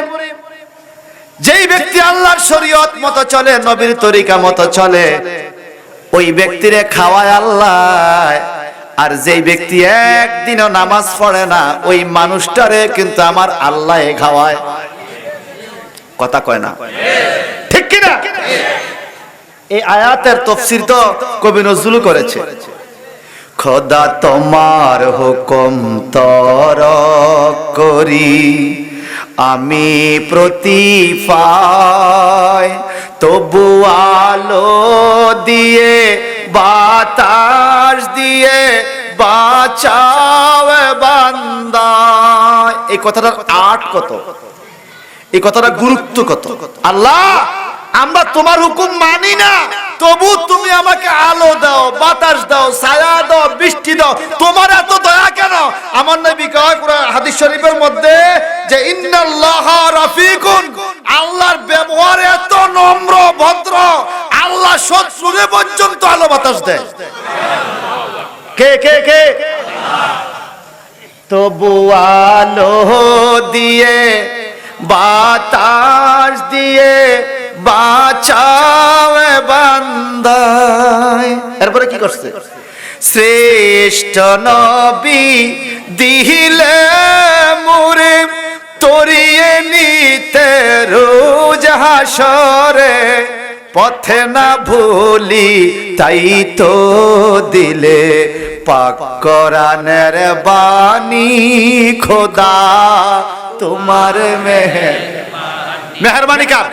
যেই ব্যক্তি আল্লাহর শরীয়ত মতো চলে, নবীর তরিকা মতো চলে, ওই ব্যক্তিরে খাওয়ায় আল্লাহ। আর যেই ব্যক্তি একদিনও নামাজ পড়ে না, ওই মানুষটারে কিন্তু আমার আল্লাহ খাওয়ায়। কথা কয় না, ঠিক কিনা? এই আয়াতের তাফসীর তো কবি নজরুল করেছে। খোদা তোমার হুকুম তরক করি আমি প্রতিফায়, তবু আলো দিয়ে বাতাস দিয়ে বাঁচাও বান্দা। এই কথাটার আর্ট কত, এই কথাটা গুরুত্ব কত। আল্লাহ, আমরা তোমার হুকুম মানি না, তবু তুমি আমাকে আলো দাও, বাতাস দাও, ছায়া দাও, বৃষ্টি দাও। তোমার এত দয়া কেন? আমার নবী কয় কোরআন হাদিস শরীফের মধ্যে যে ইন্নাল্লাহা রাফিকুন, আল্লাহর ব্যবহার এত নম্র ভদ্র, আল্লাহ শত্রুরে পর্যন্ত আলো বাতাস দেয়। কে কে কে? তবু আলো দিয়ে বাতাস দিয়ে বাঁচাও বান্দায়। এরপরে কি করছে? শ্রেষ্ঠ নবী দিলে মোরে তরিয়ে নিতে রোজ হাসরে, পথে না ভুলি তাই তো দিলে পাক কোরআনের বাণী। খোদা তোমার মেহেরবানি কার?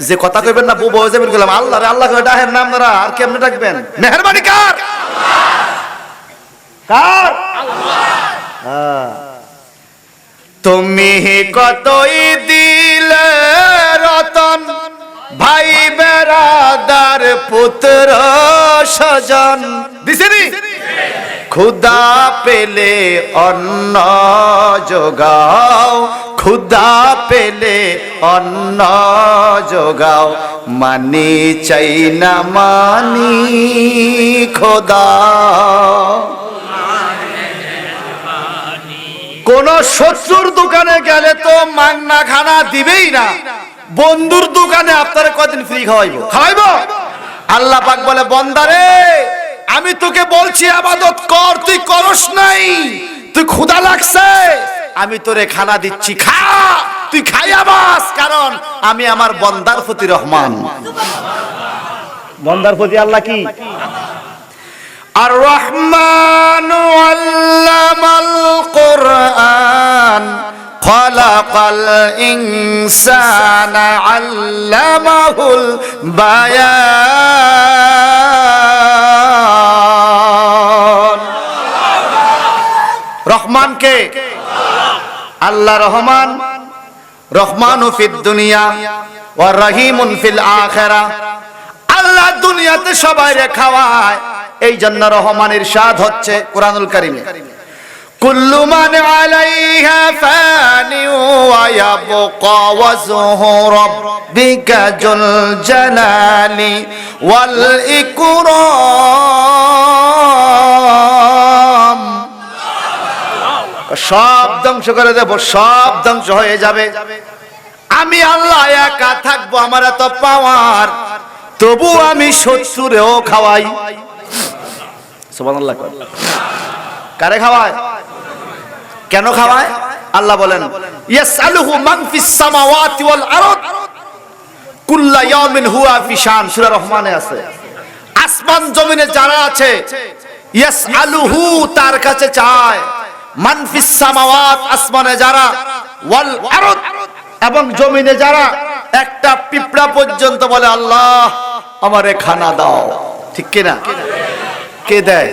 যে কথা কইবেন না বুবো যাবেন, আল্লাহ রে আল্লাহ ডাহের নাম, আর কেমনে ডাকবেন? মেহেরবানি কার? কার? তুমি কতই দিলে রতন, ভাই বেরাদার পুত্র স্বজন, দিছেনি? খুদা পেলে অন্ন যোগাও, খুদা পেলে অন্ন যোগাও, মানি চাই না মানি খোদা। কোন শত্রুর দোকানে গেলে তো মাংনা খানা দিবেই না, বন্ধুর দোকানে আপনারা কদিন ফ্রি খাওয়াইবো? খাওয়াইবো? আল্লাহ পাক বলে, বান্দারে আমি তোকে বলছি ইবাদত কর, তুই করস নাই, তুই ক্ষুধা লাগছে, আমি তোরে খানা দিচ্ছি, খা, তুই খাইয়া বাস, কারণ আমি আমার বান্দার প্রতি রহমান। বান্দার প্রতি আল্লাহ কি? আর রহমানু আল্লামাল কুরআন, খালাকাল ইনসানা আল্লামাহুল বায়ান। রহমান কে? আল্লাহ রহমান। রহমানু ফিদ দুনিয়া ওয়া রহিমুন ফিল আখিরা। আল্লাহ দুনিয়াতে সবাইরে খাওয়ায়, এই জন্য রহমান ইরশাদ হচ্ছে কুরআনুল কারীমে, কুল্লু মান আলাইহা ফানি ওয়া ইয়াবকা ওয়াজহু রাব্বিকা যুল জালালি ওয়াল ইকরাম। সব ধ্বংস করে দেব, সব ধ্বংস হয়ে যাবে, আমি আল্লাহ একা থাকবো, আমার এত পাওয়ার, তবু আমি শত্রুরেও খাওয়াই। সুবহানাল্লাহ। কারে খাওয়ায়? কেন খাওয়ায়? আল্লাহ বলেন, ইয়াসআলুহু মান ফিস সামাওয়াতি ওয়াল আরদ কুল্লা ইয়াউমিন হুয়া ফি শান। সূরা রহমানে আছে, আসমান জমিনে যারা আছে, ইয়াসআলুহু তার কাছে চায়, মান ফিস সামাওয়াত আসমানে যারা, ওয়াল আরদ এবং জমিনে যারা, একটা পিঁপড়া পর্যন্ত বলে আল্লাহ আমারে খানা দাও। ঠিক কি না? কে দেয়?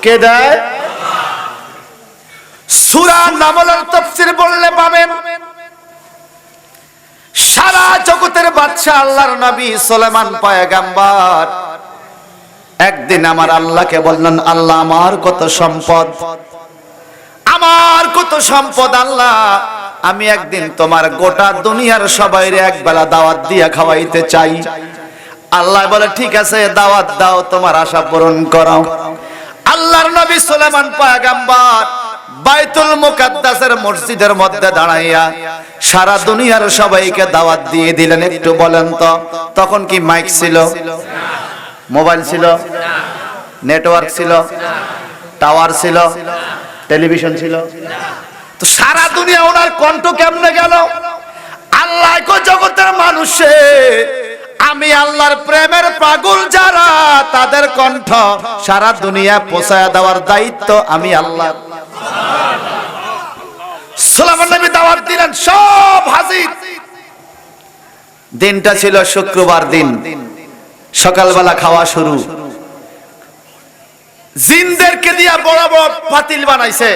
কে দেয়? সূরা নামলের তাফসীর বললে পাবেন, সারা জগতের বাদশা আল্লাহর নবী সুলাইমান পয়গম্বর একদিন আমার আল্লাহকে বললেন, আল্লাহ আমার কত সম্পদ, আমার কত সম্পদ আল্লাহ, আমি একদিন তোমার গোটা দুনিয়ার সবাইরে একবেলা দাওয়াত দিয়া খাওয়াইতে চাই। আল্লাহ বলে, ঠিক আছে দাওয়াত দাও, তোমার আশা পূরণ করো। আল্লাহর নবী সুলাইমান পয়গম্বর বাইতুল মুকাদ্দাসের মসজিদের মধ্যে দাঁড়াইয়া সারা দুনিয়ার সবাইকে দাওয়াত দিয়ে দিলেন। একটু বলেন তো, তখন কি মাইক ছিল? মোবাইল ছিল? নেটওয়ার্ক ছিল? টাওয়ার ছিল? টেলিভিশন ছিল? তো সারা দুনিয়া ওনার কণ্ঠ কেমনে গেল? আল্লাহ কো জগতের মানুষে, আমি আল্লাহর প্রেমের পাগল যারা, তাদের কণ্ঠ সারা দুনিয়া পৌঁছায়া দেওয়ার দায়িত্ব আমি আল্লাহ। সুলাইমান নবী দাওয়াত দিলেন, সব হাজির। দিনটা ছিল শুক্রবার দিন, সকালবেলা খাওয়া শুরু। জিনদেরকে দিয়া বড় বড় পাতিল বানাইছে,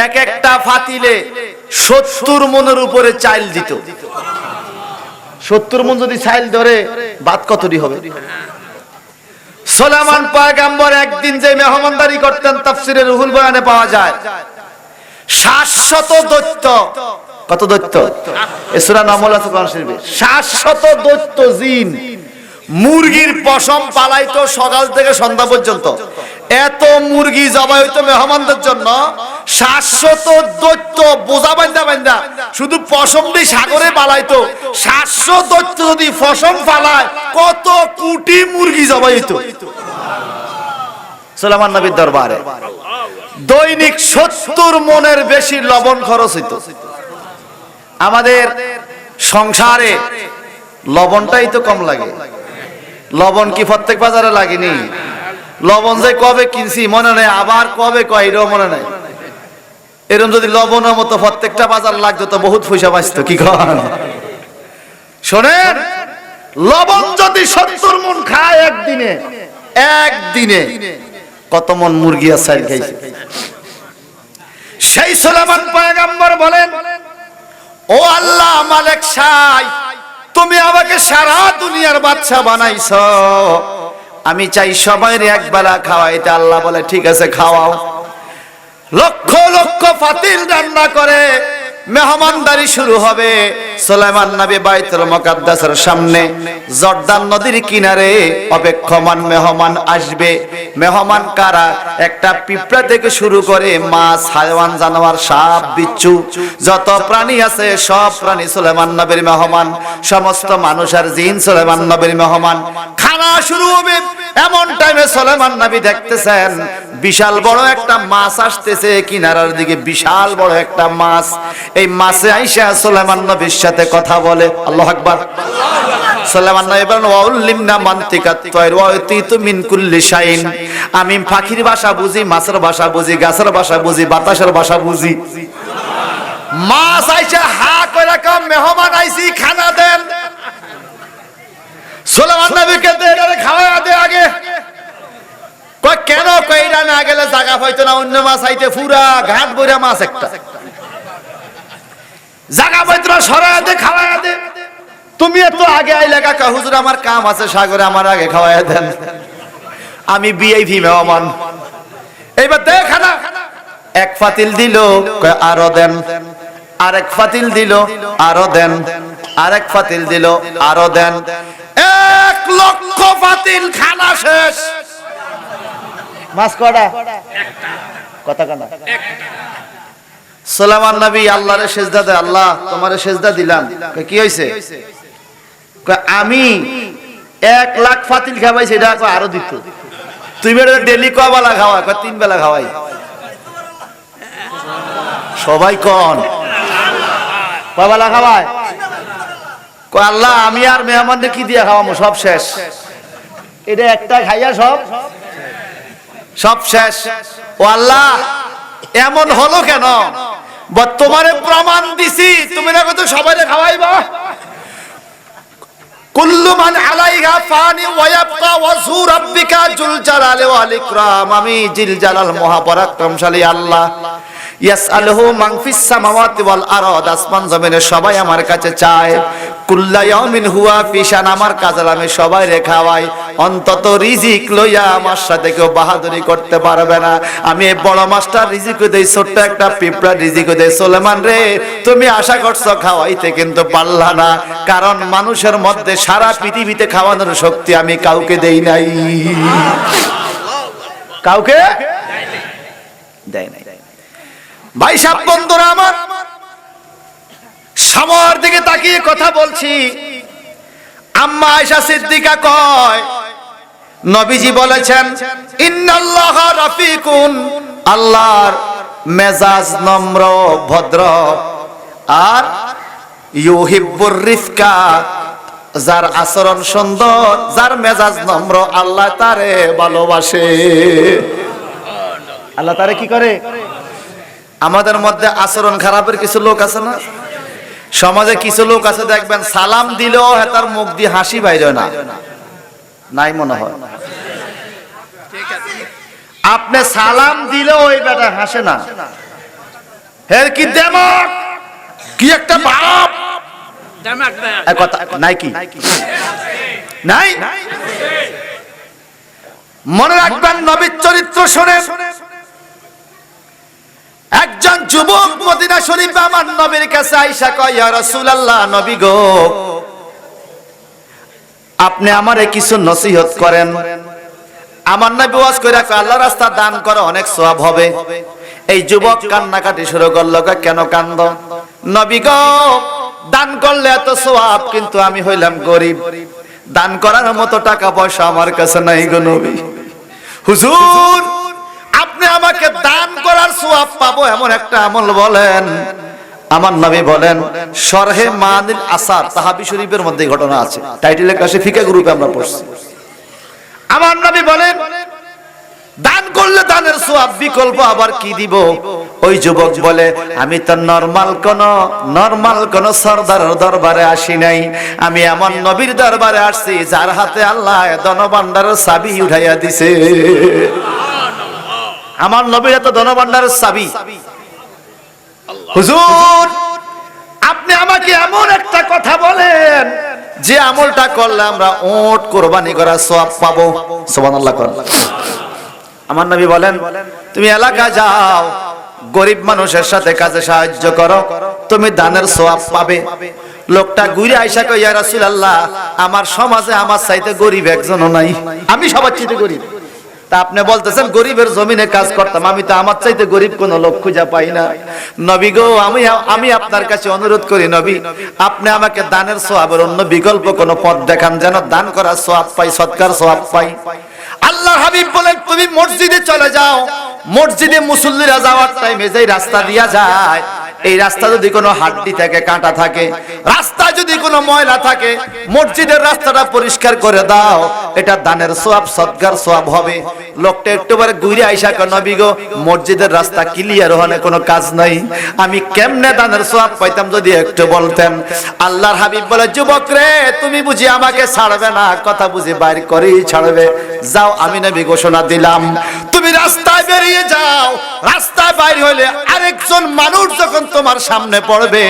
এক একটা পাতিলে 70 মনের উপরে চাইল দিত। 70 মন যদি চাইল ধরে ভাত কতটি হবে? সুলাইমান পয়গম্বর একদিন যে মেহমানদারি করতেন, তাফসীরে রুহুল বয়ানে পাওয়া যায় 700 দৈত্য। কত দৈত্য? এই সূরা নামল আছে কোরআন শরীফে। 700 দৈত্য জিন মুরগির পশম পালাইতো সকাল থেকে সন্ধ্যা পর্যন্ত। এত মুরগি জবাই হইতো মেহমানদের জন্য। 700 দৈত্য বোঝা বান্ধা বান্ধা শুধু পশম দিয়ে সাগরে পালাইতো। 700 দৈত্য যদি পশম পালায়, কত কোটি মুরগি জবাই হইতো সুলাইমান নবীর দরবারে। দৈনিক 70 মনের বেশি লবণ খরচ হইতো। আমাদের সংসারে লবণটাই তো কম লাগে। লবণ কি প্রত্যেক বাজারে লাগেনি? লবণ যে কবে কিনছি মনে নেই, আবার কবে কয় এটাও মনে নাই। এরকম যদি লবণের মতো প্রত্যেকটা বাজার লাগতো তো বহুত পয়সা বাঁচতো। কি কন? শোনেন, লবণ যদি 70 মন খায় একদিনে, একদিনে কত মন মুরগি আর চাল খাইছে। সেই সুলাইমান পয়গম্বর বলেন, ও আল্লাহ মালিক শাহ, তুমি আমাকে সারা দুনিয়ার বাদশা বানাইছো, আমি চাই সবাইরে একবেলা খাওয়াইতে। আল্লাহ বলে ঠিক আছে খাওয়াও। লক্ষ লক্ষ পাতিল রান্না করে মেহমানদারি শুরু হবে। সুলাইমান নবী বাইতুল মুকাদ্দাসের সামনে জর্দান নদীর কিনারে অপেক্ষমান মেহমান আসবে। মেহমান কারা? একটা পিঁপড়া থেকে শুরু করে মাছ, হায়াওয়ান, জানোয়ার, সাপ, বিচ্ছু, যত প্রাণী আছে সব প্রাণী সুলাইমান নবীর মেহমান। সমস্ত মানুষ আর জিন সুলাইমান নবীর মেহমান। খানা শুরু হবে। এমন টাইমে সুলাইমান নবী দেখতেছেন বিশাল বড় একটা মাছ আসতেছে কিনারার দিকে, বিশাল বড় একটা মাছ। এই মাছে আইসা সুলাইমান নবীর সাথে কথা বলে। আল্লাহু আকবার। সুলাইমান নবী বলেন, ওয়াউল্লিমনা মানতিকাত তায়র ওয়া উতিতু মিন কুল্লি শাইইন। আমি পাখির ভাষা বুঝি, মাছের ভাষা বুঝি, গাছের ভাষা বুঝি, বাতাসের ভাষা বুঝি। মাছ আইসা হা করে কম, মেহমান আইছি খানা দেন। সুলাইমান নবীকে দে, খাওয়া দে আগে। কই কেন? কইরা না গেলে জায়গা পাইতো না, অন্য মাছ আইতে পুরা ঘাট ভরা মাছ একটা, জায়গা পাইতো না, সরায়া দে, খাওয়ায়া দে। তুমি এত আগে আইলে কাকা, হুজুর আমার কাম আছে সাগরে, আমার আগে খাওয়ায়া দেন, আমি ভিআইপি মেহমান। এইবার দে খানা। এক পাতিল দিল, কয় আরো দেন। আরেক পাতিল দিল, আরো দেন। আরেক পাতিল দিল, আরো দেন। 1 লক্ষ পাতিল খানা শেষ। মাছ কয়টা? কথা কানা। সুলাইমান নবী আল্লাহরে সিজদা দেয়, আল্লাহ তোমারে সিজদা দিলাম। কি হইছে? আমি 1 লাখ পাতিল খাওয়াইছি, এটা আরো দিত। তুমি ডেলি কয় বেলা খাওয়া? 3 বেলা খাওয়াই। সবাই কোন কয় বেলা খাওয়ায়? কয় আল্লাহ আমি আর মেহমানদের কি দিয়ে খাওয়াবো? সব শেষ। এটা একটা খাইয়া সব শেষ। ও আল্লাহ এমন হলো কেন? তোমারে প্রমাণ দিছি, তুমি না কত সবাইরে খাওয়াইবা। কুল্লু মান আলাইহা ফানি ওয়া ইয়াবকা ওয়াজহু রাব্বিকা যুল জালালি ওয়াল ইকরাম। আমি জিল জালাল মহাপরাক্রমশালী আল্লাহ। ইয়াসআলুহু মান ফিস সামাওয়াতি ওয়াল আরদ। আসমান জমিনে সবাই আমার কাছে চায়। কুল্লা ইয়াউমিন হুয়া ফি শান। আমার কাজে আমি সবাইরে খাওয়াই। অন্তত রিজিক লইয়া আমার সাথে কেউ বাহাদুরি করতে পারবে না। আমি এই বড় মাস্টার রিজিক দেই, ছোট্ট একটা পিঁপড়া রিজিক দেই। সুলাইমান রে, তুমি আশা করছো খাওয়াইতে, কিন্তু পারলা না। কারণ মানুষের মধ্যে সারা পৃথিবীতে খাওয়ানোর শক্তি আমি কাউকে দেই নাই। কাউকে দেই নাই। ভাই সাহেব, বন্ধুরা আমার, সময়ের দিকে তাকিয়ে কথা বলছি। আম্মা আয়েশা সিদ্দিকা কয়, নবীজি বলেছেন ইন্নাল্লাহা রাফিকুন, আল্লাহর মেজাজ নম্র ভদ্র, আর ইউহিব্বুর রিফকা, যার আচরণ সুন্দর, যার মেজাজ নম্র, আল্লাহ তারে ভালোবাসে। আল্লাহ তারে কি করে? আমাদের মধ্যে আচরণ খারাপের কিছু লোক আছে না? সমাজে কিছু লোক আছে দেখবেন সালাম দিলেও তার মুখ দিয়ে হাসি বাইরে না, নাই মনে হয়। আপনি সালাম দিলেও ওই বেটা হাসে না। এর কি দেমাগ, কি একটা বাপ কথা নাই কি নাই? মনে রাখবেন, নবীর চরিত্র শুনে একজন যুবক মদিনা শরীফে আমার নবীর কাছে আইসা কয়, ইয়া রাসূলুল্লাহ, নবী গো, আপনি আমারে কিছু নসিহত করেন। আমার নবী ওয়াজ কইরা কয়, আল্লাহর রাস্তা দান করো, অনেক সওয়াব হবে। এই যুবক কান্নাকাটি শুরু করলো, কেন কান্দ? নবী গো, দান করলে এত সওয়াব, কিন্তু আমি হইলাম গরিব, দান করার মতো টাকা পয়সা আমার কাছে নাই গো নবী। হুজুর, আপনি আমাকে দান করার সওয়াব পাবো এমন একটা আমল বলেন। আমার নবী বলেন, শরহে মানিল আসার, তাহাবি শরীফের মধ্যে ঘটনা আছে, টাইটেলের কাছে ফিকা গ্রুপে আমরা পড়ছি। আমার নবী বলেন, দান করলে দানের সওয়াব, বিকল্প আবার কি দিব? ওই যুবক বলে, আমি তো নরমাল কোন সরদারের দরবারে আসি নাই, আমি এমন নবীর দরবারে আসছি যার হাতে আল্লাহ ধনভাণ্ডারের চাবি উঠাইয়া দিছে। আমার নবীর এত ধনভাণ্ডারের চাবি। হুজুর, আপনি আমাকে এমন একটা কথা বলেন যে আমলটা করলে আমরা ওট কোরবানি করার সওয়াব পাবো। সুবহানাল্লাহ। আমার নবী বলেন, তুমি এলাকা যাও, গরিব মানুষের সাথে কাজে সাহায্য করো, তুমি দানের সওয়াব পাবে। লোকটা ঘুরে আইসা কই, ইয়া রাসূলুল্লাহ, আমার সমাজে আমার চাইতে গরিব একজনও নাই, আমি সবার চাইতে গরিব। তা আপনি বলতেছেন গরিবের জমিনে কাজ করতাম, আমি তো আমার চাইতে গরিব কোন লোক খুঁজে পাই না। নবী গো, আমি আপনার কাছে অনুরোধ করি, নবী আপনি আমাকে দানের সওয়াবের অন্য বিকল্প কোন পথ দেখান, যেন দান করার সওয়াব পাই, সদকার সওয়াব পাই। আল্লাহর হাবিব বলেন, তুমি মসজিদে চলে যাও, মসজিদে মুসল্লিরা যাওয়ার টাইমে যে রাস্তা দিয়া যায়, এই রাস্তা যদি কোনো হাড্ডি থাকে, কাঁটা থাকে, রাস্তা যদি কোনো ময়লা থাকে, মসজিদের রাস্তাটা পরিষ্কার করে দাও, এটা দানের সওয়াব, সদকার সওয়াব হবে। লোকটা একটুবারে ঘুরে আইসা কয়, নবী গো, মসজিদের রাস্তা ক্লিয়ার হনে কোনো কাজ নাই, আমি কেমনে দানের সওয়াব পাইতাম যদি একটু বলতেন। আল্লাহর হাবিব বলে, যুবক রে, তুমি বুঝি আমাকে ছাড়বে না, কথা বুঝি বাইর করেই ছাড়বে। যাও, আমি নবী ঘোষণা দিলাম, তুমি রাস্তায় বেরিয়ে যাও, রাস্তায় বাইর হইলে আরেকজন মানুষ যখন তোমার সামনে পড়বে,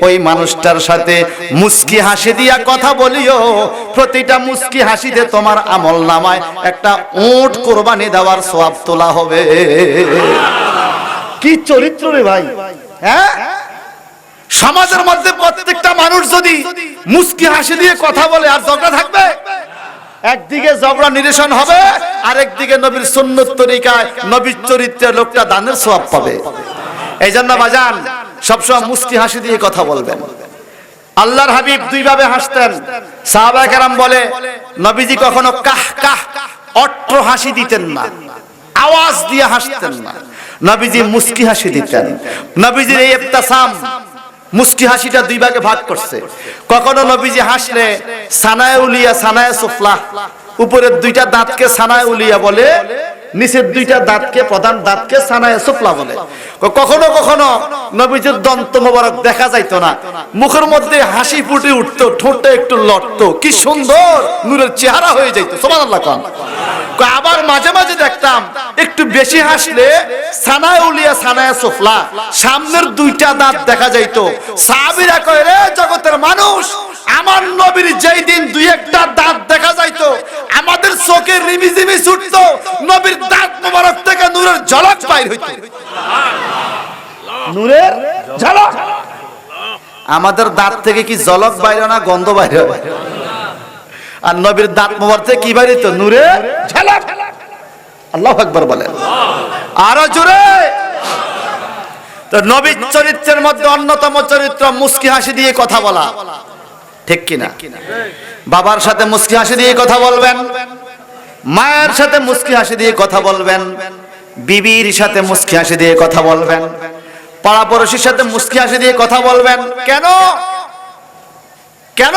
ওই মানুষটার সাথে মুস্কি হাসি দিয়া কথা বলিও, প্রতিটা মুস্কি হাসিতে তোমার আমলনামায় একটা উট কোরবানি দেওয়ার সওয়াব তোলা হবে। কি চরিত্র রে ভাই! হ্যাঁ, সমাজের মধ্যে প্রত্যেকটা মানুষ যদি মুস্কি হাসি দিয়ে কথা বলে, আর ঝগড়া থাকবে? একদিকে ঝগড়া নিরসন হবে, আরেকদিকে নবীর সুন্নত তরিকায়, নবীর চরিত্রের লোকটা দানের সওয়াব পাবে। এই জন্য বাজান, সবসময় মুস্কি হাসি দিয়ে কথা বলবেন। আল্লাহর হাবিব দুই ভাবে হাসতেন। সাহাবায়ে কেরাম বলে, নবীজি কখনো কাহ কাহ অট্ট হাসি দিতেন না, আওয়াজ দিয়ে হাসতেন না, নবীজি মুস্কি হাসি দিতেন। নবীজির এই ইবতিসাম, মুস্কি হাসিটা দুই ভাগে ভাগ করছে। কখনো নবীজি হাসলে সানায়ে উলিয়া, সানায়ে সুফলা, উপরের দুইটা দাঁতকে সানায়ে উলিয়া বলে, নিচের দুইটা দাঁতকে, প্রধান দাঁতকে সানায়ে সুফলা বলে। কখনো কখনো নবীজির দন্ত মোবারক দেখা যাইতো না, মুখের মধ্যে হাসি ফুটে উঠতো, ঠোঁটটা একটু লড়তো, কি সুন্দর নূরের চেহারা হয়ে যাইতো। সুবহানাল্লাহ। আবার মাঝে মাঝে দেখতাম একটু বেশি হাসলে সানায়ে উলিয়া, সানায়ে সুফলা, সামনের দুইটা দাঁত দেখা যাইতো। সাহাবীরা কয়, রে জগতের মানুষ, আমার নবীর যেই দিন দুই একটা দাঁত দেখা যাইতো, আমাদের চোখে রিমিজিমি ছুটতো, নবীর দাঁত মোবারক থেকে নূরের ঝলক বাইর হইতো। নূরের ঝলক। আমাদের দাঁত থেকে কি ঝলক বাইরে না গন্ধ বাইরে? আর নবীর দাঁত মোবারক থেকে কি বাইর হইতো? নূরের ঝলক। আল্লাহু আকবার বলেন আরো জোরে। তো নবীর চরিত্রের মধ্যে অন্যতম চরিত্র মুস্কি হাসি দিয়ে কথা বলা, ঠিক কিনা? বাবার সাথে মুস্কি হাসি দিয়ে কথা বলবেন, মায়ের সাথে মুস্কি হাসি দিয়ে কথা বলবেন, বিবির সাথে মুস্কি হাসি দিয়ে কথা বলবেন, পাড়া পড়শির সাথে মুস্কি হাসি দিয়ে কথা বলবেন। কেন? কেন?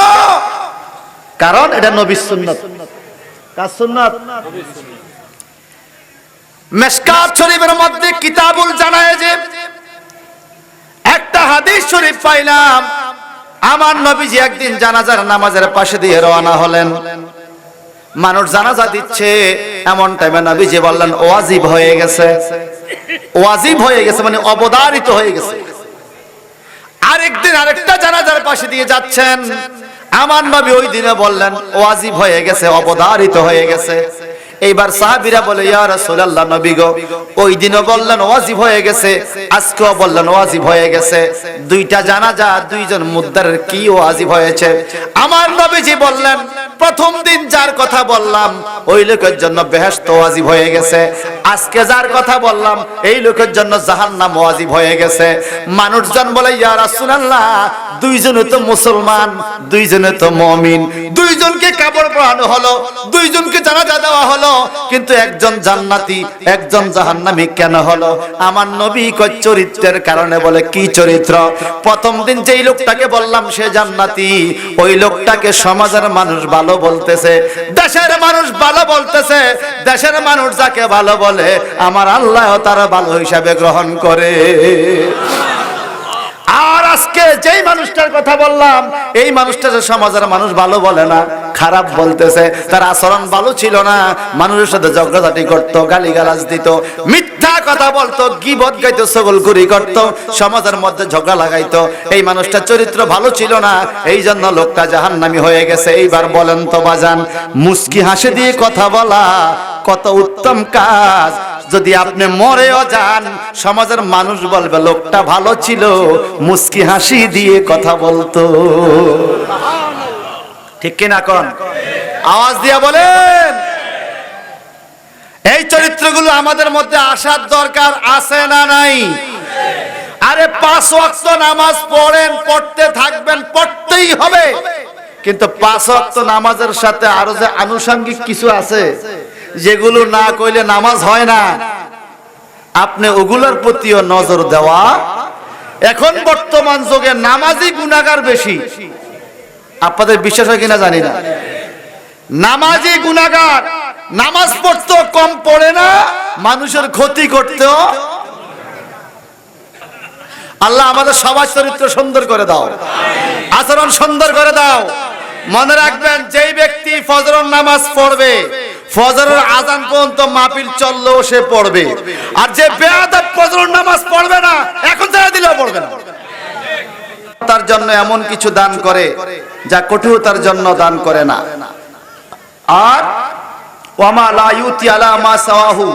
কারণ এটা নবীর সুন্নাত। কার সুন্নাত? মিশকাত শরীফের মধ্যে কিতাবুল জানায়েজে একটা হাদিস শরীফ পাইলাম, আমার নবীজি একদিন জানাজার নামাজের পাশে দিয়ে রওনা হলেন। মানুষ জানাজা দিচ্ছে, এমন টাইমে নবীজি বললেন, ওয়াজিব হয়ে গেছে। ওয়াজিব হয়ে গেছে মানে অবধারিত হয়ে গেছে। আরেকদিন আরেকটা জানাজার পাশে দিয়ে যাচ্ছেন, আমার নবী ওই দিনে বললেন, ওয়াজিব হয়ে গেছে, অবধারিত হয়ে গেছে। এইবার সাহাবীরা বলে, ইয়া রাসূলুল্লাহ, নবী গো, ওই দিনও বললেন ওয়াজিব হয়ে গেছে, আজকেও বললেন ওয়াজিব হয়ে গেছে, দুইটা জানাজা, দুইজন মুদ্দারের কি ওয়াজিব হয়েছে? আমার নবীজি বললেন, প্রথম দিন যার কথা বললাম ওই লোকের জন্য বেহেশত ওয়াজিব হয়ে গেছে, আজকে যার কথা বললাম এই লোকের জন্য জাহান্নাম ওয়াজিব হয়ে গেছে। মানুষজন বলে, ইয়া রাসূলুল্লাহ, দুইজনে তো মুসলমান, দুইজনে তো মুমিন, দুইজনকে কবর পড়ানো হলো, দুইজনকে জানাজা দেওয়া হলো, কিন্তু একজন জান্নাতি একজন জাহান্নামী কেন হলো? আমার নবী কয় চরিত্রের কারণে। বলে কি চরিত্র? প্রথম দিন যেই লোকটাকে বললাম সে জান্নাতি, ওই লোকটাকে সমাজের মানুষ ভালো বলতেছে, দেশের মানুষ ভালো বলতেছে। দেশের মানুষ যাকে ভালো বলে আমার আল্লাহ তার ভালো হিসাবে গ্রহণ করে। আর আজকে যেই মানুষটার কথা বললাম এই মানুষটা সমাজের মানুষ ভালো বলে না, খারাপ বলতেছে। তার আচরণ ভালো ছিল না, মানুষের সাথে ঝগড়াঝাটি করতো, গালিগালাজ দিত, মিথ্যা কথা বলতো, গীবত গাইতো, ছগলখুরি করতো, সমাজের মধ্যে ঝগড়া লাগাইতো। এই মানুষটার চরিত্র ভালো ছিল না, এই জন্য লোকটা জাহান্নামী হয়ে গেছে। এইবার বলেন তো বাজান, মুস্কি হাসি দিয়ে কথা বলা কত উত্তম কাজ। যদি আপনি মরেও যান সমাজের মানুষ বলবে লোকটা ভালো ছিল, মুস্কি হাসি দিয়ে কথা বলতো। ঠিক কিনা কোন? আওয়াজ দিয়া বলেন। এই চরিত্রগুলো আমাদের মধ্যে আসার দরকার আছে না নাই? আরে 5 ওয়াক্ত নামাজ পড়েন, পড়তে থাকবেন, পড়তেই হবে। কিন্তু 5 ওয়াক্ত নামাজের সাথে আরো যে আনুষঙ্গিক কিছু আছে যেগুলো না কইলে নামাজ হয় না, আপনি ওগুলোর প্রতিও নজর দেওয়া। এখন বর্তমান যুগে নামাজি গুনাহগার বেশি। আপনাদের বিশ্বাস হয় কিনা জানি না। নামাজি গুনাহগার, নামাজ পড়তো কম পড়ে না, মানুষের ক্ষতি করতেও। আল্লাহ আমাদের সবার চরিত্র সুন্দর করে দাও, আচরণ সুন্দর করে দাও। মনে রাখবেন, যেই ব্যক্তি ফজরের নামাজ পড়বে, ফজরের আজান পর্যন্ত মাহফিল চললেও সে পড়বে। আর যে বেয়াদব ফজরের নামাজ পড়বে না, এখন ছেড়ে দিলেও পড়বে না। তার জন্য এমন কিছু দান করে যা কঠোরতার জন্য দান করে না। আর ওয়ামা লা ইউতি আলা মা সাওয়াহু,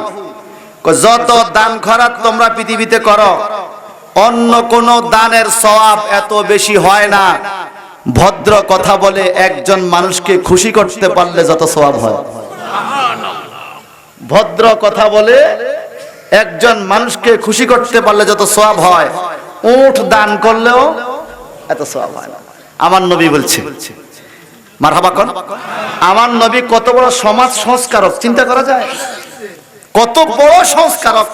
যত দান খয়রাত তোমরা পৃথিবীতে করো, অন্য কোন দানের সওয়াব এত বেশি হয় না। ভদ্র কথা বলে একজন মানুষকে খুশি করতে পারলে যত সওয়াব হয়, ভদ্র কথা বলে একজন মানুষকে খুশি করতে পারলে যত সওয়াব হয়, উট দান করলেও এত সওয়াব হয় না। আমার নবী বলছে, মারহাবা কোন? আমার নবী কত বড় সমাজ সংস্কারক, চিন্তা করা যায়? কত বড় সংস্কারক।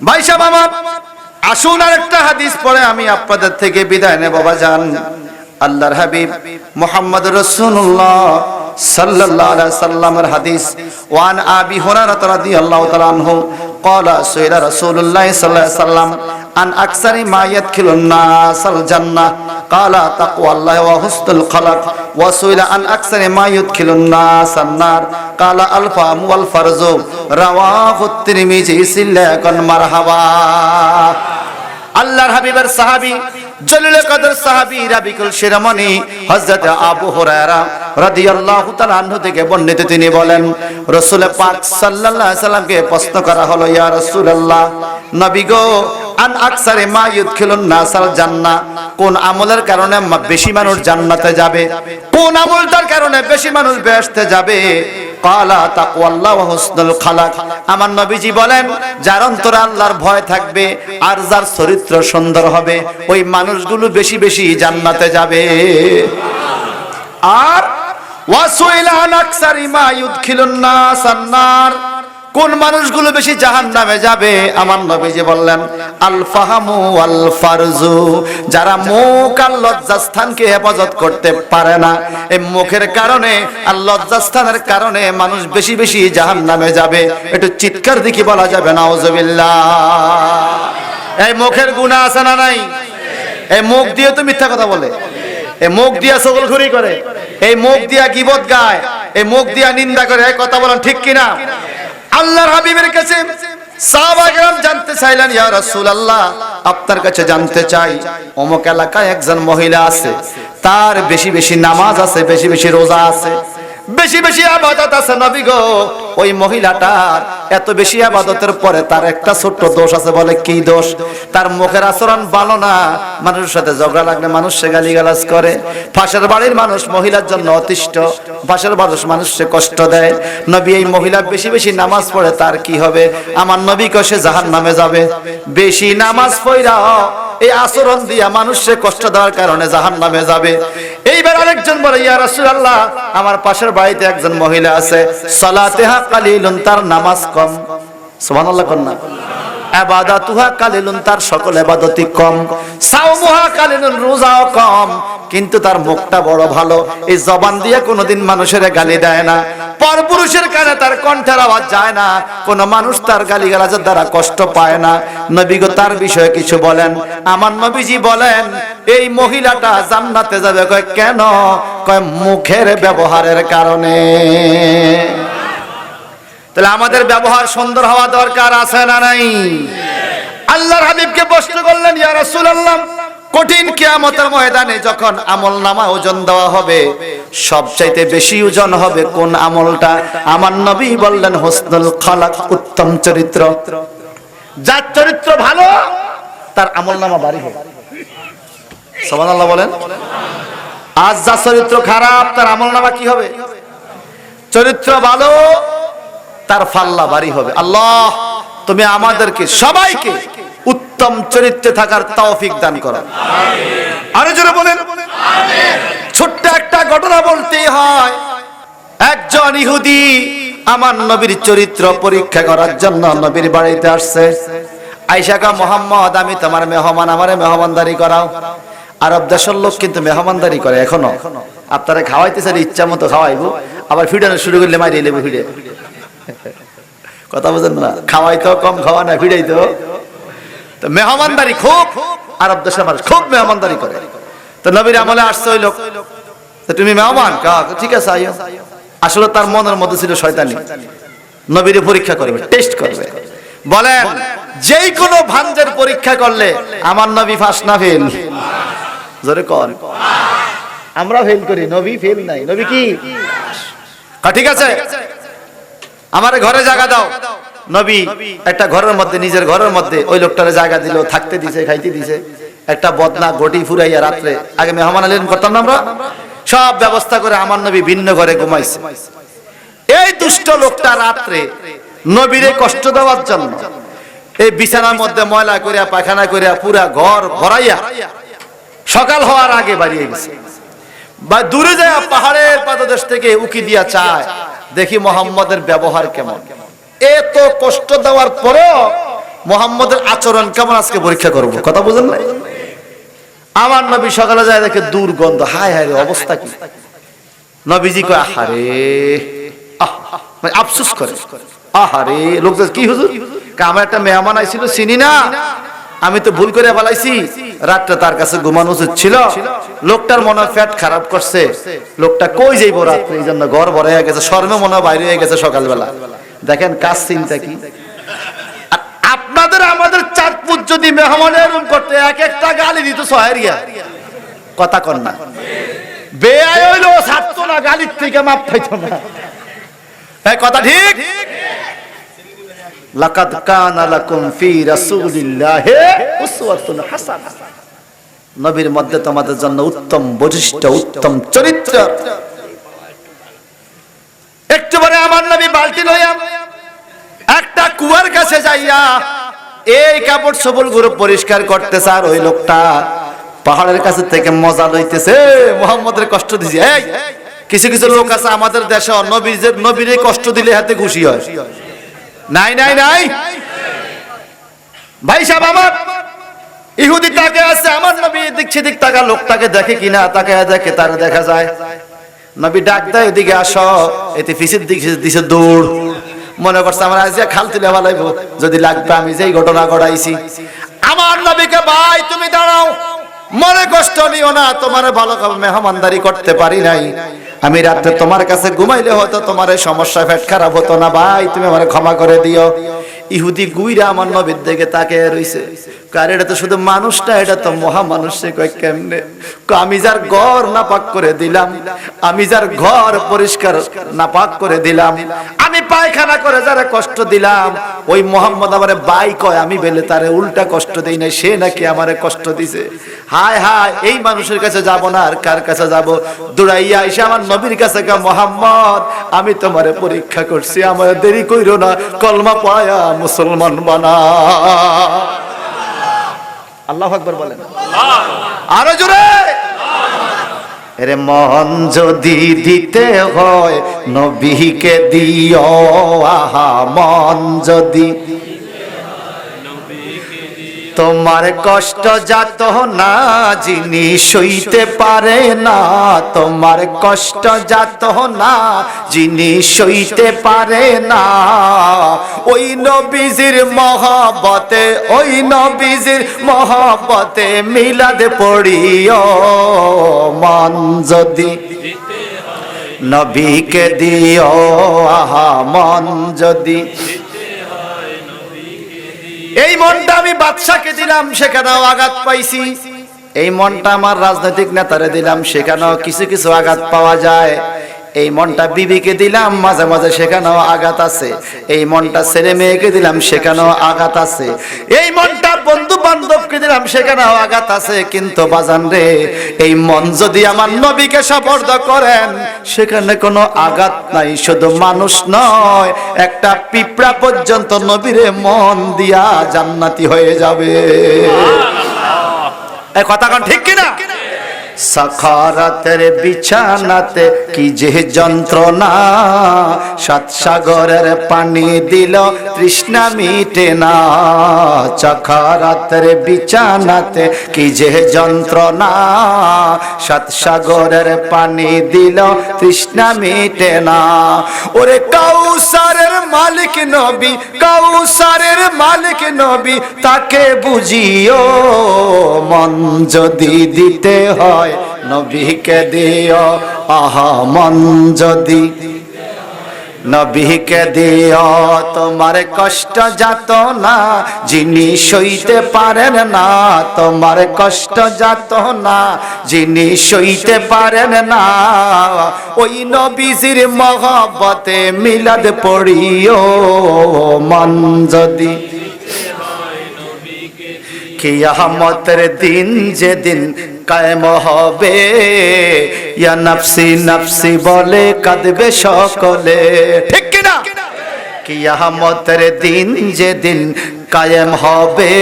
ভাই সাহেব আমার, আসুন আর একটা হাদিস পড়ে আমি আপনাদের থেকে বিদায় নেব বাজান। আল্লাহর হাবিব মুহাম্মদ রাসূলুল্লাহ সাল্লাল্লাহু আলাইহি সাল্লামের হাদিস। ওয়ান আবি হুরায়রা রাদিয়াল্লাহু তাআলা আনহু قال سئل رسول الله صلى الله عليه وسلم عن أكثر ما يدخل الناس الجنة قال تقوى الله وحسن الخلق وسئل عن أكثر ما يدخل الناس النار قال الفهم والفرج رواه الترمذي সিল্লাকান মারহাবা। আল্লাহর হাবিবের সাহাবী, জলিলুল কদর সাহাবী, রাবিকুল শিরোমণি হযরত আবু হুরায়রা রাদিয়াল্লাহু তাআলা আনহু থেকে বর্ণিত। তিনি বলেন, রাসূল পাক সাল্লাল্লাহু আলাইহি সাল্লামকে প্রশ্ন করা হলো, ইয়া রাসূলুল্লাহ, নবী গো, আন আকসারে মা ইউদখিলুন নাসাল জান্নাহ, কোন আমলের কারণে বেশি মানুষ জান্নাতে যাবে, কোন আমলটার কারণে বেশি মানুষ বেহেশতে যাবে? কালা তাকওয়াল্লাহ ওয়া হুসনুল খালাক। আমার নবীজি বলেন, যার অন্তরে আল্লাহর ভয় থাকবে আর যার চরিত্র সুন্দর হবে, ওই মানুষগুলো বেশি বেশি জান্নাতে যাবে। আর ওয়াসুইলা আন আকসারি মা ইউদখিলুন নাস আন-নার, কোন মানুষগুলো বেশি জাহান্নামে যাবে? আমার নবীজি বললেন, আল ফাহামু ওয়াল ফারজু, যারা মুখ আর লজ্জাস্থানকে হেফাজত করতে পারে না। এই মুখের কারণে আর লজ্জাস্থানের কারণে মানুষ বেশি বেশি জাহান্নামে যাবে। একটু চিৎকার দিকে বলা যাবে নাউজুবিল্লাহ। এই মুখের গুনাহ আছে না নাই? এই মুখ দিয়ে তো মিথ্যা কথা বলে, এই মুখ দিয়া ছগলখুরি করে, এই মুখ দিয়া গীবত গায়, এই মুখ দিয়া নিন্দা করে। এই কথা বলেন ঠিক কিনা? আল্লাহর হাবিবের কাছে সাহাবায়ে কেরাম জানতে চাইলেন, ইয়া রাসূলুল্লাহ, আপনার কাছে জানতে চাই, অমুক এলাকায় একজন মহিলা আছে, তার বেশি বেশি নামাজ আছে, বেশি বেশি রোজা আছে, বেশি বেশি ইবাদত আছে। নবী গো, ওই মহিলাটার এত বেশি ইবাদতের পরে তার একটা ছোট্ট দোষ আছে। বলে কি দোষ? তার মুখের আচরণ ভালো না, মানুষের সাথে ঝগড়া লাগলে মানুষকে গালিগালাজ করে, পাশের বাড়ির মানুষ মহিলার জন্য অতিষ্ঠ, পাশের মানুষকে কষ্ট দেয়। নবী, এই মহিলা বেশি বেশি নামাজ পড়ে, তার কি হবে? আমার নবী কয়, সে জাহান্নামে যাবে। বেশি নামাজ পড়া এই আচরণ দিয়া মানুষকে কষ্ট দেওয়ার কারণে জাহান্নামে যাবে। এইবার আরেকজন বলে ইয়া রাসূলুল্লাহ আমার পাশের বাড়িতে একজন মহিলা আছে সালাতেহা কালিলুন তার নামাজ কম সুবহানাল্লাহ কন্না ইবাদাতুহা কালিলুন তার সকল ইবাদতই কম সাওমুহা কালিলুন রোজাও কম কিন্তু তার মুখটা বড় ভালো এই জবান দিয়ে কোনোদিন মানুষের গালি দেয় না পরপুরুষের কানে তার কণ্ঠের আওয়াজ যায় না কোন মানুষ তার গালিগালাজের দ্বারা কষ্ট পায় না নবী গো তার বিষয়ে কিছু বলেন আমার নবীজি বলেন এই মহিলাটা জান্নাতে যাবে কয় কেন কয় মুখের ব্যবহারের কারণে তাহলে আমাদের ব্যবহার সুন্দর হওয়া দরকার আছে না নাই আল্লাহর হাবিবকে প্রশ্ন করলেন ইয়া রাসূলুল্লাহ কঠিন কিয়ামতের ময়দানে যখন আমলনামা ওজন দেওয়া হবে সবচাইতে বেশি ওজন হবে কোন আমলটা আমার নবী বললেন হুসনুল খালাক উত্তম চরিত্র যার চরিত্র ভালো তার আমলনামা ভারী হবে সুবহানাল্লাহ বলেন আজ যার চরিত্র খারাপ তার আমলনামা কি হবে চরিত্র ভালো তার ফাল্লা ভারী হবে আল্লাহ তুমি আমাদেরকে সবাইকে উত্তম চরিত্রে থাকার তৌফিক দান করো আমিন আরো জোরে বলেন আমিন ছোট্ট একটা ঘটনা বলতেই হয় একজন ইহুদি আমার নবীর চরিত্র পরীক্ষা করার জন্য নবীর বাড়িতে আসছে আয়েশা কা মুহাম্মদ আমি তোমার মেহমান আমারে মেহমানদারি করাও আরব দেশের লোক কিন্তু মেহমানদারি করে এখনো আপনারা খাওয়াইতেছেন ইচ্ছা মতো খাওয়াইবো আবার ফিডানো শুরু করলে মাইরে লেবু ফিডে কথা বুঝেন না খাওয়াইতো কম খাওয়া না ফিডাইতো তো মেহমানদারি খুব আরব দেশের মানুষ খুব মেহমানদারি করে তো নবীর আমলে আসছে ওই লোক তো তুমি মেহমান ঠিক আছে আইও আসলে তার মনের মধ্যে ছিল শয়তানি নবীর পরীক্ষা করবে টেস্ট করবে বলেন যেই কোনো ভাঞ্জের পরীক্ষা করলে আমার নবী পাস না ফেল জোরে কোন আমরা ফেল করি নবী ফেল নাই নবী কি ঠিক আছে আমারে ঘরে জায়গা দাও নবী একটা ঘরের মধ্যে নিজের ঘরের মধ্যে ওই লোকটারে জায়গা দিল থাকতে দিছে খাইতে দিছে একটা বদনা গটি ফুরাইয়া রাত্রে আগে মেহমান আলেন করতাম না আমরা সব ব্যবস্থা করে আমার নবী ভিন্ন ঘরে ঘুমাইছে এই দুষ্ট লোকটা রাত্রে নবীরে কষ্ট দেওয়ার জন্য এই বিছানার মধ্যে ময়লা করিয়া পায়খানা করিয়া পুরা ঘর ভরাইয়া সকাল হওয়ার আগে বাড়িয়ে গেছে বা দূরে যায় পাহাড়ের পাদদেশ থেকে উকি দিয়া চায় দেখি মুহাম্মদের ব্যবহার কেমন এত কষ্ট দেওয়ার পরেও মুহাম্মদের আচরণ কেমন আজকে পরীক্ষা করব কথা বুঝেন না আমার নবী সকালে যায় দেখে দুর্গন্ধ হায় হায় রে অবস্থা কি নবীজি কয় আহারে মানে আফসোস করে আহারে লোকজন কি হুজুর আমার একটা মেহমান আইছিল চিনি না আমি তো ভুল করে বলাইছি রাতটা তার কাছে ঘুমানো উচিত ছিল লোকটার মনে পেট খারাপ করছে লোকটা কই যাইবো রাত্রে এই জন্য ঘর ভরে হয়ে গেছে শর্মে মনে বাইরে হয়ে গেছে সকালবেলা দেখেন কাজ চিন্তা কি আপনাদের আমাদের চাঁদপুর যদি মেহমানের রুম করতে এক একটা গালি দিত সহারিয়া কথা কন না বেআই হইলো ছাড়তো না গালির থেকে মাপ পাইতো না এই কথা ঠিক লাকাদ কানা লাকুম ফি রাসূলিল্লাহি উসওয়াতুন হাসানাহ নবীর মধ্যে তোমাদের জন্য উত্তম বৈশিষ্ট্য উত্তম চরিত্র একটুবারে আমার নবী বালতি লইয়া একটা কুয়ার কাছে যাইয়া এই কাপড় সবলগুলো পরিষ্কার করতেছে আর ওই লোকটা পাহাড়ের কাছে থেকে মজা লইতেছে মুহাম্মদের কষ্ট দিছে এই কিছু কিছু লোক আছে আমাদের দেশে নবীরে কষ্ট দিলে হাতে খুশি হয় নাই নাই নাই ভাই সাহেব আমার ইহুদি তাকে আছে আমার নবী এদিক সেদিক তাকা লোকটাকে দেখে কিনা তাকে দেখে তার দেখা যায় নবী ডাক দেয় এদিকে আসো এতে ফিসের দিকে দিছে দৌড় মনে করছে আমার আজ খাল তুলে ভালাইবো যদি লাগবে আমি যেই ঘটনা ঘটাইছি আমার নবীকে ভাই তুমি দাঁড়াও মনে কষ্ট নিও না তোমার ভালো মেহমানদারি করতে পারি নাই আমি রাতে তোমার কাছে ঘুমাইলে হয়তো তোমার এই সমস্যা পেট খারাপ হতো না ভাই তুমি আমারে ক্ষমা করে দিও ইহুদি গুইরা আমার নবীর দিকে তাকিয়ে রইছে কার এটা তো শুধু মানুষ না এটা তো মহা মানুষ সে কয় কেমনে আমি যার ঘর নাপাক করে দিলাম আমি যার ঘর পরিষ্কার নাপাক করে দিলাম আমি পায়খানা করে যারা কষ্ট দিলাম ওই মুহাম্মদ আমারে ভাই কয় আমি বেলে তারে উল্টা কষ্ট দেই না সে নাকি আমারে কষ্ট দিছে হায় হায় এই মানুষের কাছে যাব না আর কার কাছে যাব দৌড়াইয়া আইসা আমার নবীর কাছে কা মুহাম্মদ আমি তোমারে পরীক্ষা করছি আমার দেরি কইরো না কলমা পড়ায়া মুসলমান বানা আল্লাহু আকবার বলেন আরো জোরে এরে মন যদি দিতে হয় নবীকে দিও, আহা মন যদি তোমার কষ্ট যাত না যিনি সইতে পারে না, তোমার কষ্ট যাত না যিনি সইতে পারে না, ওই নবীজির মহব্বতে, ওই নবীজির মহব্বতে মিলাদ পড়িও, মন যদি নবীকে দিও, আহা মন যদি। এই মনটা আমি বাদশাকে দিলাম, সেখানেও আঘাত পাইছি। এই মনটা আমার রাজনৈতিক নেতারে দিলাম, সেখানেও কিছু কিছু আঘাত পাওয়া যায়। এই মনটা বিবিকে দিলাম, মাঝে মাঝে সেখানেও আঘাত আছে। এই মনটা ছেলে মেয়েকে দিলাম, সেখানেও আঘাত আছে। এই মনটা বন্ধু বান্ধবকে দিলাম, সেখানেও আঘাত আছে। কিন্তু বাজান রে, এই মন যদি আমার নবীকে সুপর্দ করেন, সেখানে কোনো আঘাত নাই। শুধু মানুষ নয়, একটা পিঁপড়া পর্যন্ত নবীরে মন দিয়া জান্নাতি হয়ে যাবে। এই কথা কোন ঠিক কিনা? সাখারাতের বিছানাতে কি যে যন্ত্রণা, সাত সাগরের পানি দিল তৃষ্ণা মিটে না। সাখারাতের বিছানাতে কি যে যন্ত্রণা, সাত সাগরের পানি দিল তৃষ্ণা মিটে না। ওরে কাউসারের মালিক নবী, কাউসারের মালিক নবী, তাকে বুঝিও, মন যদি দিতে হয় নবীকে দিও, আহা মন যদি নবীকে দিও। তোমার কষ্ট যাত না যিনি সইতে পারেন না, তোমার কষ্ট যাত না যিনি সইতে পারেন না, ওই নবীজির মহব্বতে মিলাদ পড়িও, মন যদি। কিয়ামতের দিন যেদিন কায়েম হবে, ইয়া নফসি নফসি বলে কাঁদবে সকলে, ঠিক কিনা? কিয়ামতের দিন যেদিন কায়েম হবে,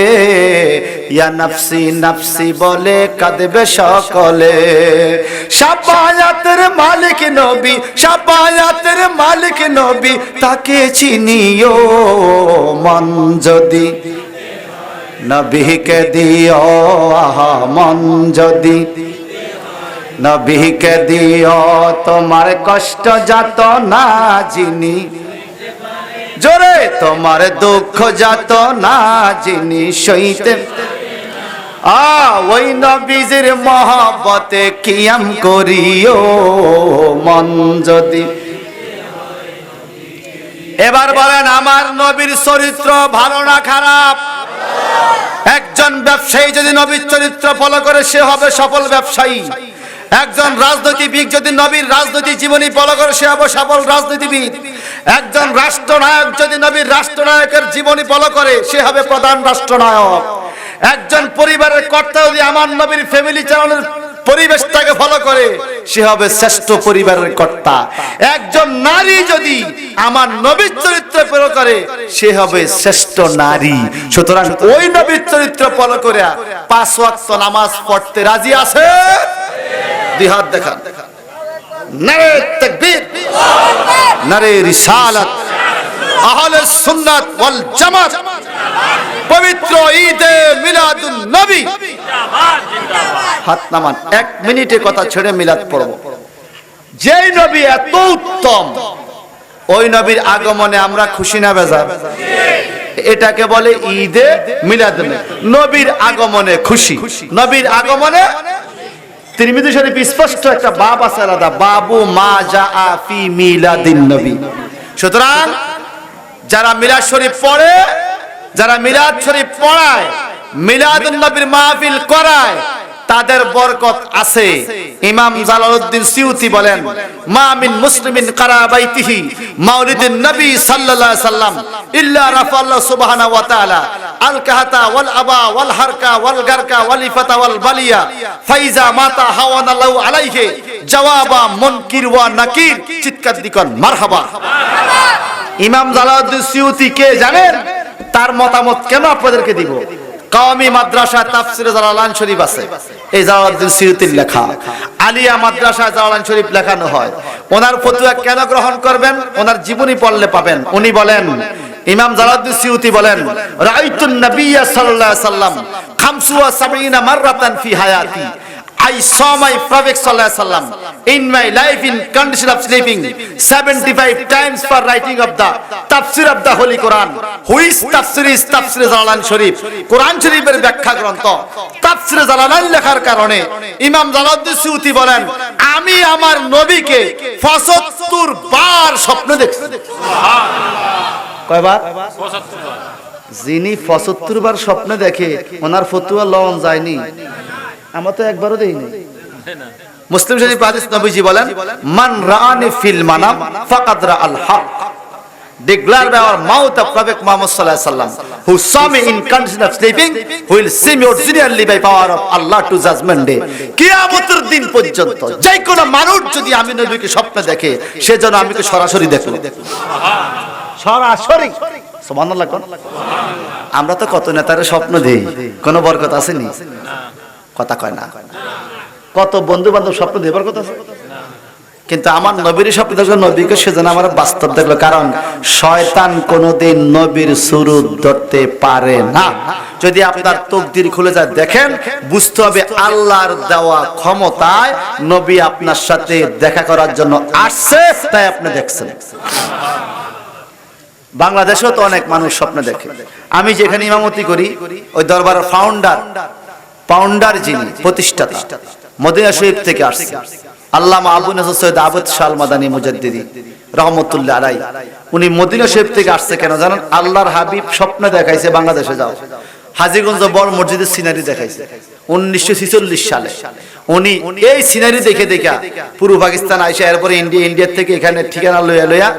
ইয়া নফসি নফসি বলে কাঁদবে সকলে। শাফায়াতের মালিক নবী, শাফায়াতের মালিক নবী, তাকে চিনিও, মন যদি নবীকে দিও, আহা মন যদি নবীকে দিও। তোমার কষ্ট যাত না যিনি, জোরে, তোমার দুঃখ যাত না যিনি সইতে, ওই নবীজির মহব্বতে কিয়াম করিও, মন যদি। এবার বলেন, আমার নবীর চরিত্র ভালো না খারাপ? একজন ব্যবসায়ী যদি নবীর চরিত্র ফলো করে, সে হবে সফল ব্যবসায়ী। একজন রাজনীতিবিদ যদি নবীর রাজনৈতিক জীবনী ফলো করে, সে হবে সফল রাজনীতিবিদ। একজন রাষ্ট্রনায়ক যদি নবীর রাষ্ট্রনায়কের জীবনী ফলো করে, সে হবে প্রধান রাষ্ট্রনায়ক। একজন পরিবারের কর্তা যদি আমার নবীর ফ্যামিলি চালানোর পরিবেশটাকে ফলো করে, সে হবে শ্রেষ্ঠ পরিবারের কর্তা। একজন নারী যদি আমার নবীর চরিত্র ফলো করে, সে হবে শ্রেষ্ঠ নারী। সুতরাং ওই নবীর চরিত্র ফলো করে 5 ওয়াক্ত নামাজ পড়তে রাজি আছে? দুই হাত দেখান। নারে তাকবীর, নারে রিসালাত, আহলে সুন্নাত ওয়াল জামাত, পবিত্র ঈদে মিলাদুন নবী। হাত নামান, 1 মিনিটে কথা ছেড়ে মিলাদ পড়ব। যেই নবী এত উত্তম, ওই নবীর আগমনে আমরা খুশি না বেজার? এটাকে বলে ঈদে মিলাদ। নবীর আগমনে খুশি, নবীর আগমনে। তিরমিজি শরীফ স্পষ্ট একটা বাব আছে আলাদা, বাবু মা জাআ ফি মিলাদিন নবী। সুতরাং যারা মিলাদ শরীফ পড়ে, যারা মিলাদ শরীফ পড়ায়, মিলাদুন নবীর মাহফিল করায়, তাদের বরকত আছে। ইমাম জালালউদ্দিন সিউতি বলেন, মা মিন মুসলিমিন কারা বাইতিহি মাউলিদুন নবী সাল্লাল্লাহু আলাইহি সাল্লাম ইল্লা রাফাল্লাহু সুবহানাহু ওয়া তাআলা আল কাহাতা ওয়াল আবা ওয়াল হারকা ওয়াল গারকা ওয়াল ইফাতা ওয়াল বালিয়া ফাইজা মাতা হাওয়ানা লাহু আলাইহি জওয়াবা মুনকির ওয়া নাকির। চিৎকার দিকন মারহাবা। ইমাম জালালউদ্দিন সিউতি কে জানেন? তার মতামত কেন আপনাদেরকে দিব? কওমি মাদ্রাসা তাফসিরে জালালাইন শরীফ আছে, এই জালালউদ্দিন সিয়ুতির লেখা। আলিয়া মাদ্রাসায় জালালাইন শরীফ লেখানো হয়। ওনার ফতোয়া কেন গ্রহণ করবেন? ওনার জীবনী পড়লে পাবেন। উনি বলেন, ইমাম জালালউদ্দিন সিয়ুতি বলেন, রাআইতুন নাবিয়্য সাল্লাল্লাহু আলাইহি সাল্লাম 75 মাররাতান ফি হায়াতি। I saw my Prophet sallallahu alaihi wasallam in my life in condition of sleeping 75 times for writing of the tafsir of the Holy Quran. Which tafsir is Tafsir Jalalain Sharif? Quran Sharifের ব্যাখ্যা গ্রন্থ তাফসির জালালাইন লেখার কারণে ইমাম Jalaluddin সিয়ুতি বলেন, আমি আমার নবীকে 75 বার স্বপ্ন দেখছি। সুবহানাল্লাহ। কয়বার? 75 বার। যিনি 75 বার স্বপ্ন দেখে ওনার ফতোয়া লওয়া যায়নি, আমরা তো একবারও দেইনি। মুসলিম শরীফ হাদিস নবীজি বলেন, মান রাআনি ফিল মানাম ফাকাদ রাআল হক। Declare by our mouth of Prophet Muhammad sallallahu alaihi wasallam, who saw me in condition of sleeping, who will see me originally by power of Allah to judgment day. কিয়ামতের দিন পর্যন্ত যে কোনো মানুষ যদি আমি নবীকে স্বপ্নে দেখে, সে যেন আমাকে সরাসরি দেখলো। সরাসরি। সুবহানাল্লাহ। আমরা তো কত নেতারে স্বপ্ন দেই, কোনো বরকত আছে নি? কথা কয় না। কত বন্ধু বান্ধব স্বপ্ন দেবার কথা আছে, কিন্তু আমার নবীর স্বপ্ন দেখলো, নবীকে সেজন্য আমার বাস্তব দেখলো। কারণ শয়তান কোনোদিন নবীর সুরত ধরতে পারে না। যদি আপনার তকদির খুলে যায় দেখেন, বুঝতে হবে আল্লাহর দেওয়া ক্ষমতায় নবী আপনার সাথে দেখা করার জন্য আসছে, তাই আপনি দেখছেন। বাংলাদেশেও তো অনেক মানুষ স্বপ্ন দেখে। আমি যেখানে ইমামতি করি, ওই দরবারের ফাউন্ডার যিনি প্রতিষ্ঠাতা, মদিনা শরীফ থেকে আসছে আল্লামা আবু নসর সৈয়দ আবদ শাহ মাদানী মুজাদ্দিদি রহমতুল্লাহ আলাইহি। উনি মদিনা শরীফ থেকে আসছে কেন জানেন? আল্লাহর হাবিব স্বপ্ন দেখাইছে বাংলাদেশে যাও, হাজীগঞ্জ বড় মসজিদের সিনারি দেখাইছে 1946 সালে। উনি এই সিনারি দেখে দেখা পুরো পাকিস্তান আইসা, এরপরে ইন্ডিয়া থেকে এখানে ঠিকানা লইয়া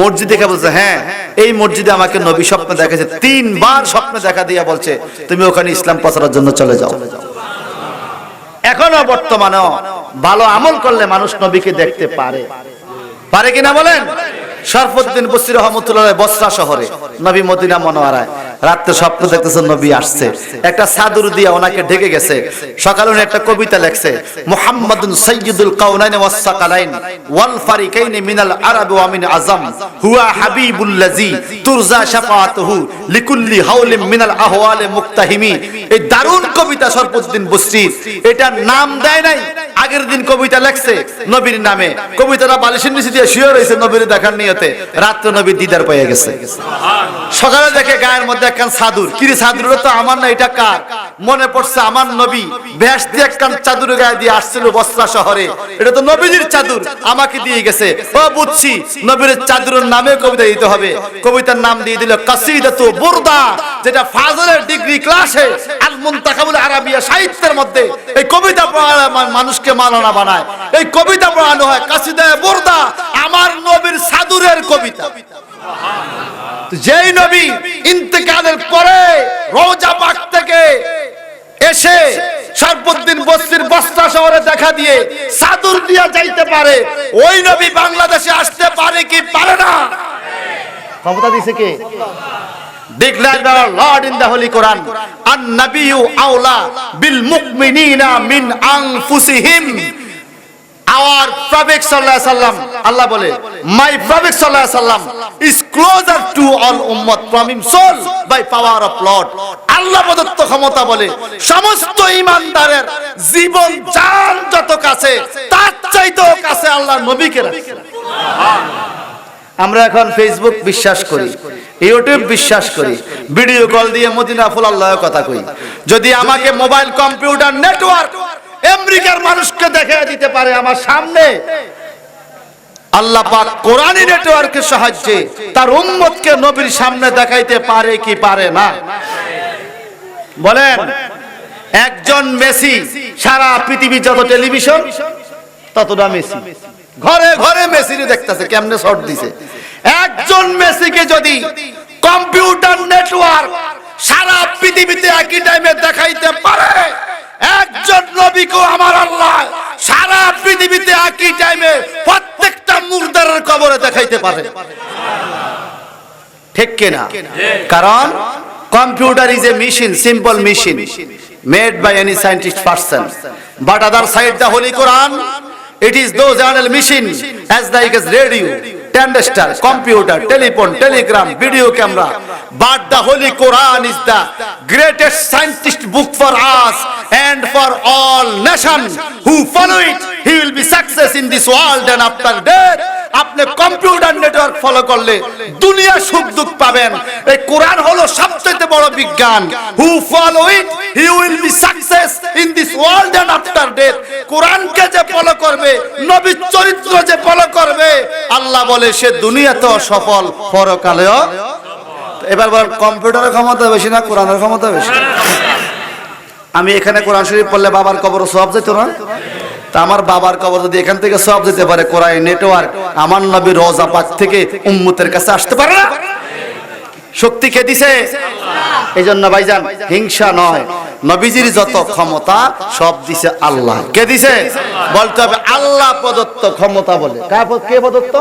মসজিদ দেখে বলছে, হ্যাঁ এই মসজিদে আমাকে নবী স্বপ্ন দেখাইছে। 3 বার স্বপ্ন দেখা দিয়া বলছে, তুমি ওখানে ইসলাম প্রচারের জন্য চলে যাও। এখনো বর্তমানেও ভালো আমল করলে মানুষ নবীকে দেখতে পারে কিনা বলেন? শরফুদ্দিন বসরি রহমাতুল্লাহ বসরা শহরে নবী মদিনা মুনাওয়ারায় রাতে স্বপ্ন দেখতেছেন নবী আসছে, একটা চাদর দিয়ে ওনাকে ঢেকে গেছে। সকালে উনি একটা কবিতা লেখছে, মুহাম্মাদুন সাইয়্যিদুল কাউনাইন ওয়াস সাকালাইন ওয়াল ফারিকাইন মিনাল আরব ওয়া মিন আজম হুয়া হাবিবুল্লাযী তুরজা শাফাআতুহু লিকুল্লি হাওলিন মিনাল আহওয়ালি মুক্তাহিমি। এই দারুণ কবিতা শরফুদ্দিন বসরি, এটা নাম দেয় নাই, আগের দিন কবিতা লেখছে নবীর নামে। কবিতাটা বালিশের নিচে দিয়ে শুয়ে রয়েছে নবীর দেখার নিয়তে। রাতে নবী দিদার পেয়ে গেছে। সকালে দেখে গায়ের মধ্যে একখান চাদর, কিরে চাদরটা তো আমার না, এটা কার? মনে পড়ছে আমার নবী বেশ দিয়ে একখান চাদর গায়ে দিয়ে আসছিল বসরা শহরে, এটা তো নবীজির চাদর, আমাকে দিয়ে গেছে। ও বুঝছি, নবীর চাদরের নামে কবিতা দিতে হবে। কবিতার নাম দিয়ে দিল কাসিদাতু বুরদা, যেটা ফাজলের ডিগ্রি ক্লাসে আল মুনতাখাবুল আরাবিয়া সাহিত্যের মধ্যে এই কবিতা মানুষকে মাওলানা বানায়। এই কবিতা পড়ানো হয় কাসিদায়ে বুরদা, আমার নবীর চাদরের কবিতা। যেই নবী ইন্তেকালের পরে রওজা পাক থেকে এসে শরফুদ্দিন বসরির বসরা শহরে দেখা দিয়ে চাদর দিয়া যাইতে পারে, ওই নবী বাংলাদেশে আসতে পারে কি পারে না? ক্ষমতা দিছে কে? Declared by our Lord in the Holy Quran, an-nabiyyu awla bil mu'minina min anfusihim. Our Prophet sallallahu alaihi wasallam, Allah bole, my Prophet sallallahu alaihi wasallam is closer to all ummah from him soul by power of Lord. আল্লাহ প্রদত্ত ক্ষমতা বলে সমস্ত ঈমানদারের জীবন জান যত কাছে, তার চাইতেও কাছে আল্লাহর নবীকে রাখছে। আমরা এখন ফেসবুক বিশ্বাস করি, ইউটিউব বিশ্বাস করি, ভিডিও কল দিয়ে মদিনা ফুল আল্লাহর কথা কই। যদি আমাকে মোবাইল কম্পিউটার নেটওয়ার্ক আমেরিকার মানুষকে দেখিয়ে দিতে পারে আমার সামনে, আল্লাহ পাক কোরআনী নেটওয়ার্কের সাহায্যে তার উম্মতকে নবীর সামনে দেখাইতে পারে কি পারে না? বলেন। একজন মেসি, সারা পৃথিবী যত টেলিভিশন ততটা মেসি, ঘরে ঘরে মেসিরে দেখতেছে কেমনে শট দিছে। একজন মেসিকে যদি কম্পিউটার নেটওয়ার্ক সারা পৃথিবীতে একই টাইমে দেখাইতে পারে, একজন নবীকে আমার আল্লাহ সারা পৃথিবীতে একই টাইমে প্রত্যেকটা মুর্দারের কবরে দেখাইতে পারে। ঠিক কিনা? কারণ Computer is a machine, simple machine, made by any scientist person. But other side, the Holy Quran, it is those animal machine, as like as radio, transistor, computer, telephone, telegram, video camera. But the Holy Quran is the greatest scientist book for us and for all nations who follow it. He will be success in this world and after death. আপনি computer network follow করলে দুনিয়া সুখ দুঃখ পাবেন। এই কোরআন হলো সবচেয়ে বড় বিজ্ঞান। Who follow it he will be success in this world and after death. কোরআনকে যে ফলো করবে, নবীর চরিত্র যে ফলো করবে, আল্লাহ বলে সে দুনিয়াতেও সফল, পরকালেও। এবার বলেন কম্পিউটারের ক্ষমতা বেশি না কোরআনের ক্ষমতা বেশি? আমি এখানে কোরআন শরীফ পড়লে বাবার কবর সওয়াব যেত না? তা আমার বাবার কবর যদি এখান থেকে সওয়াব যেতে পারে, কোরআন নেটওয়ার্ক আমার নবীর রওজা পাক থেকে উম্মতের কাছে আসতে পারে না? শক্তি কে দিছে? এই জন্য ভাইজান হিংসা নয়, নবীজির যত ক্ষমতা সব দিছে আল্লাহ। কে দিছে? বলতে হবে আল্লাহ প্রদত্ত ক্ষমতা বলে। কে প্রদত্ত?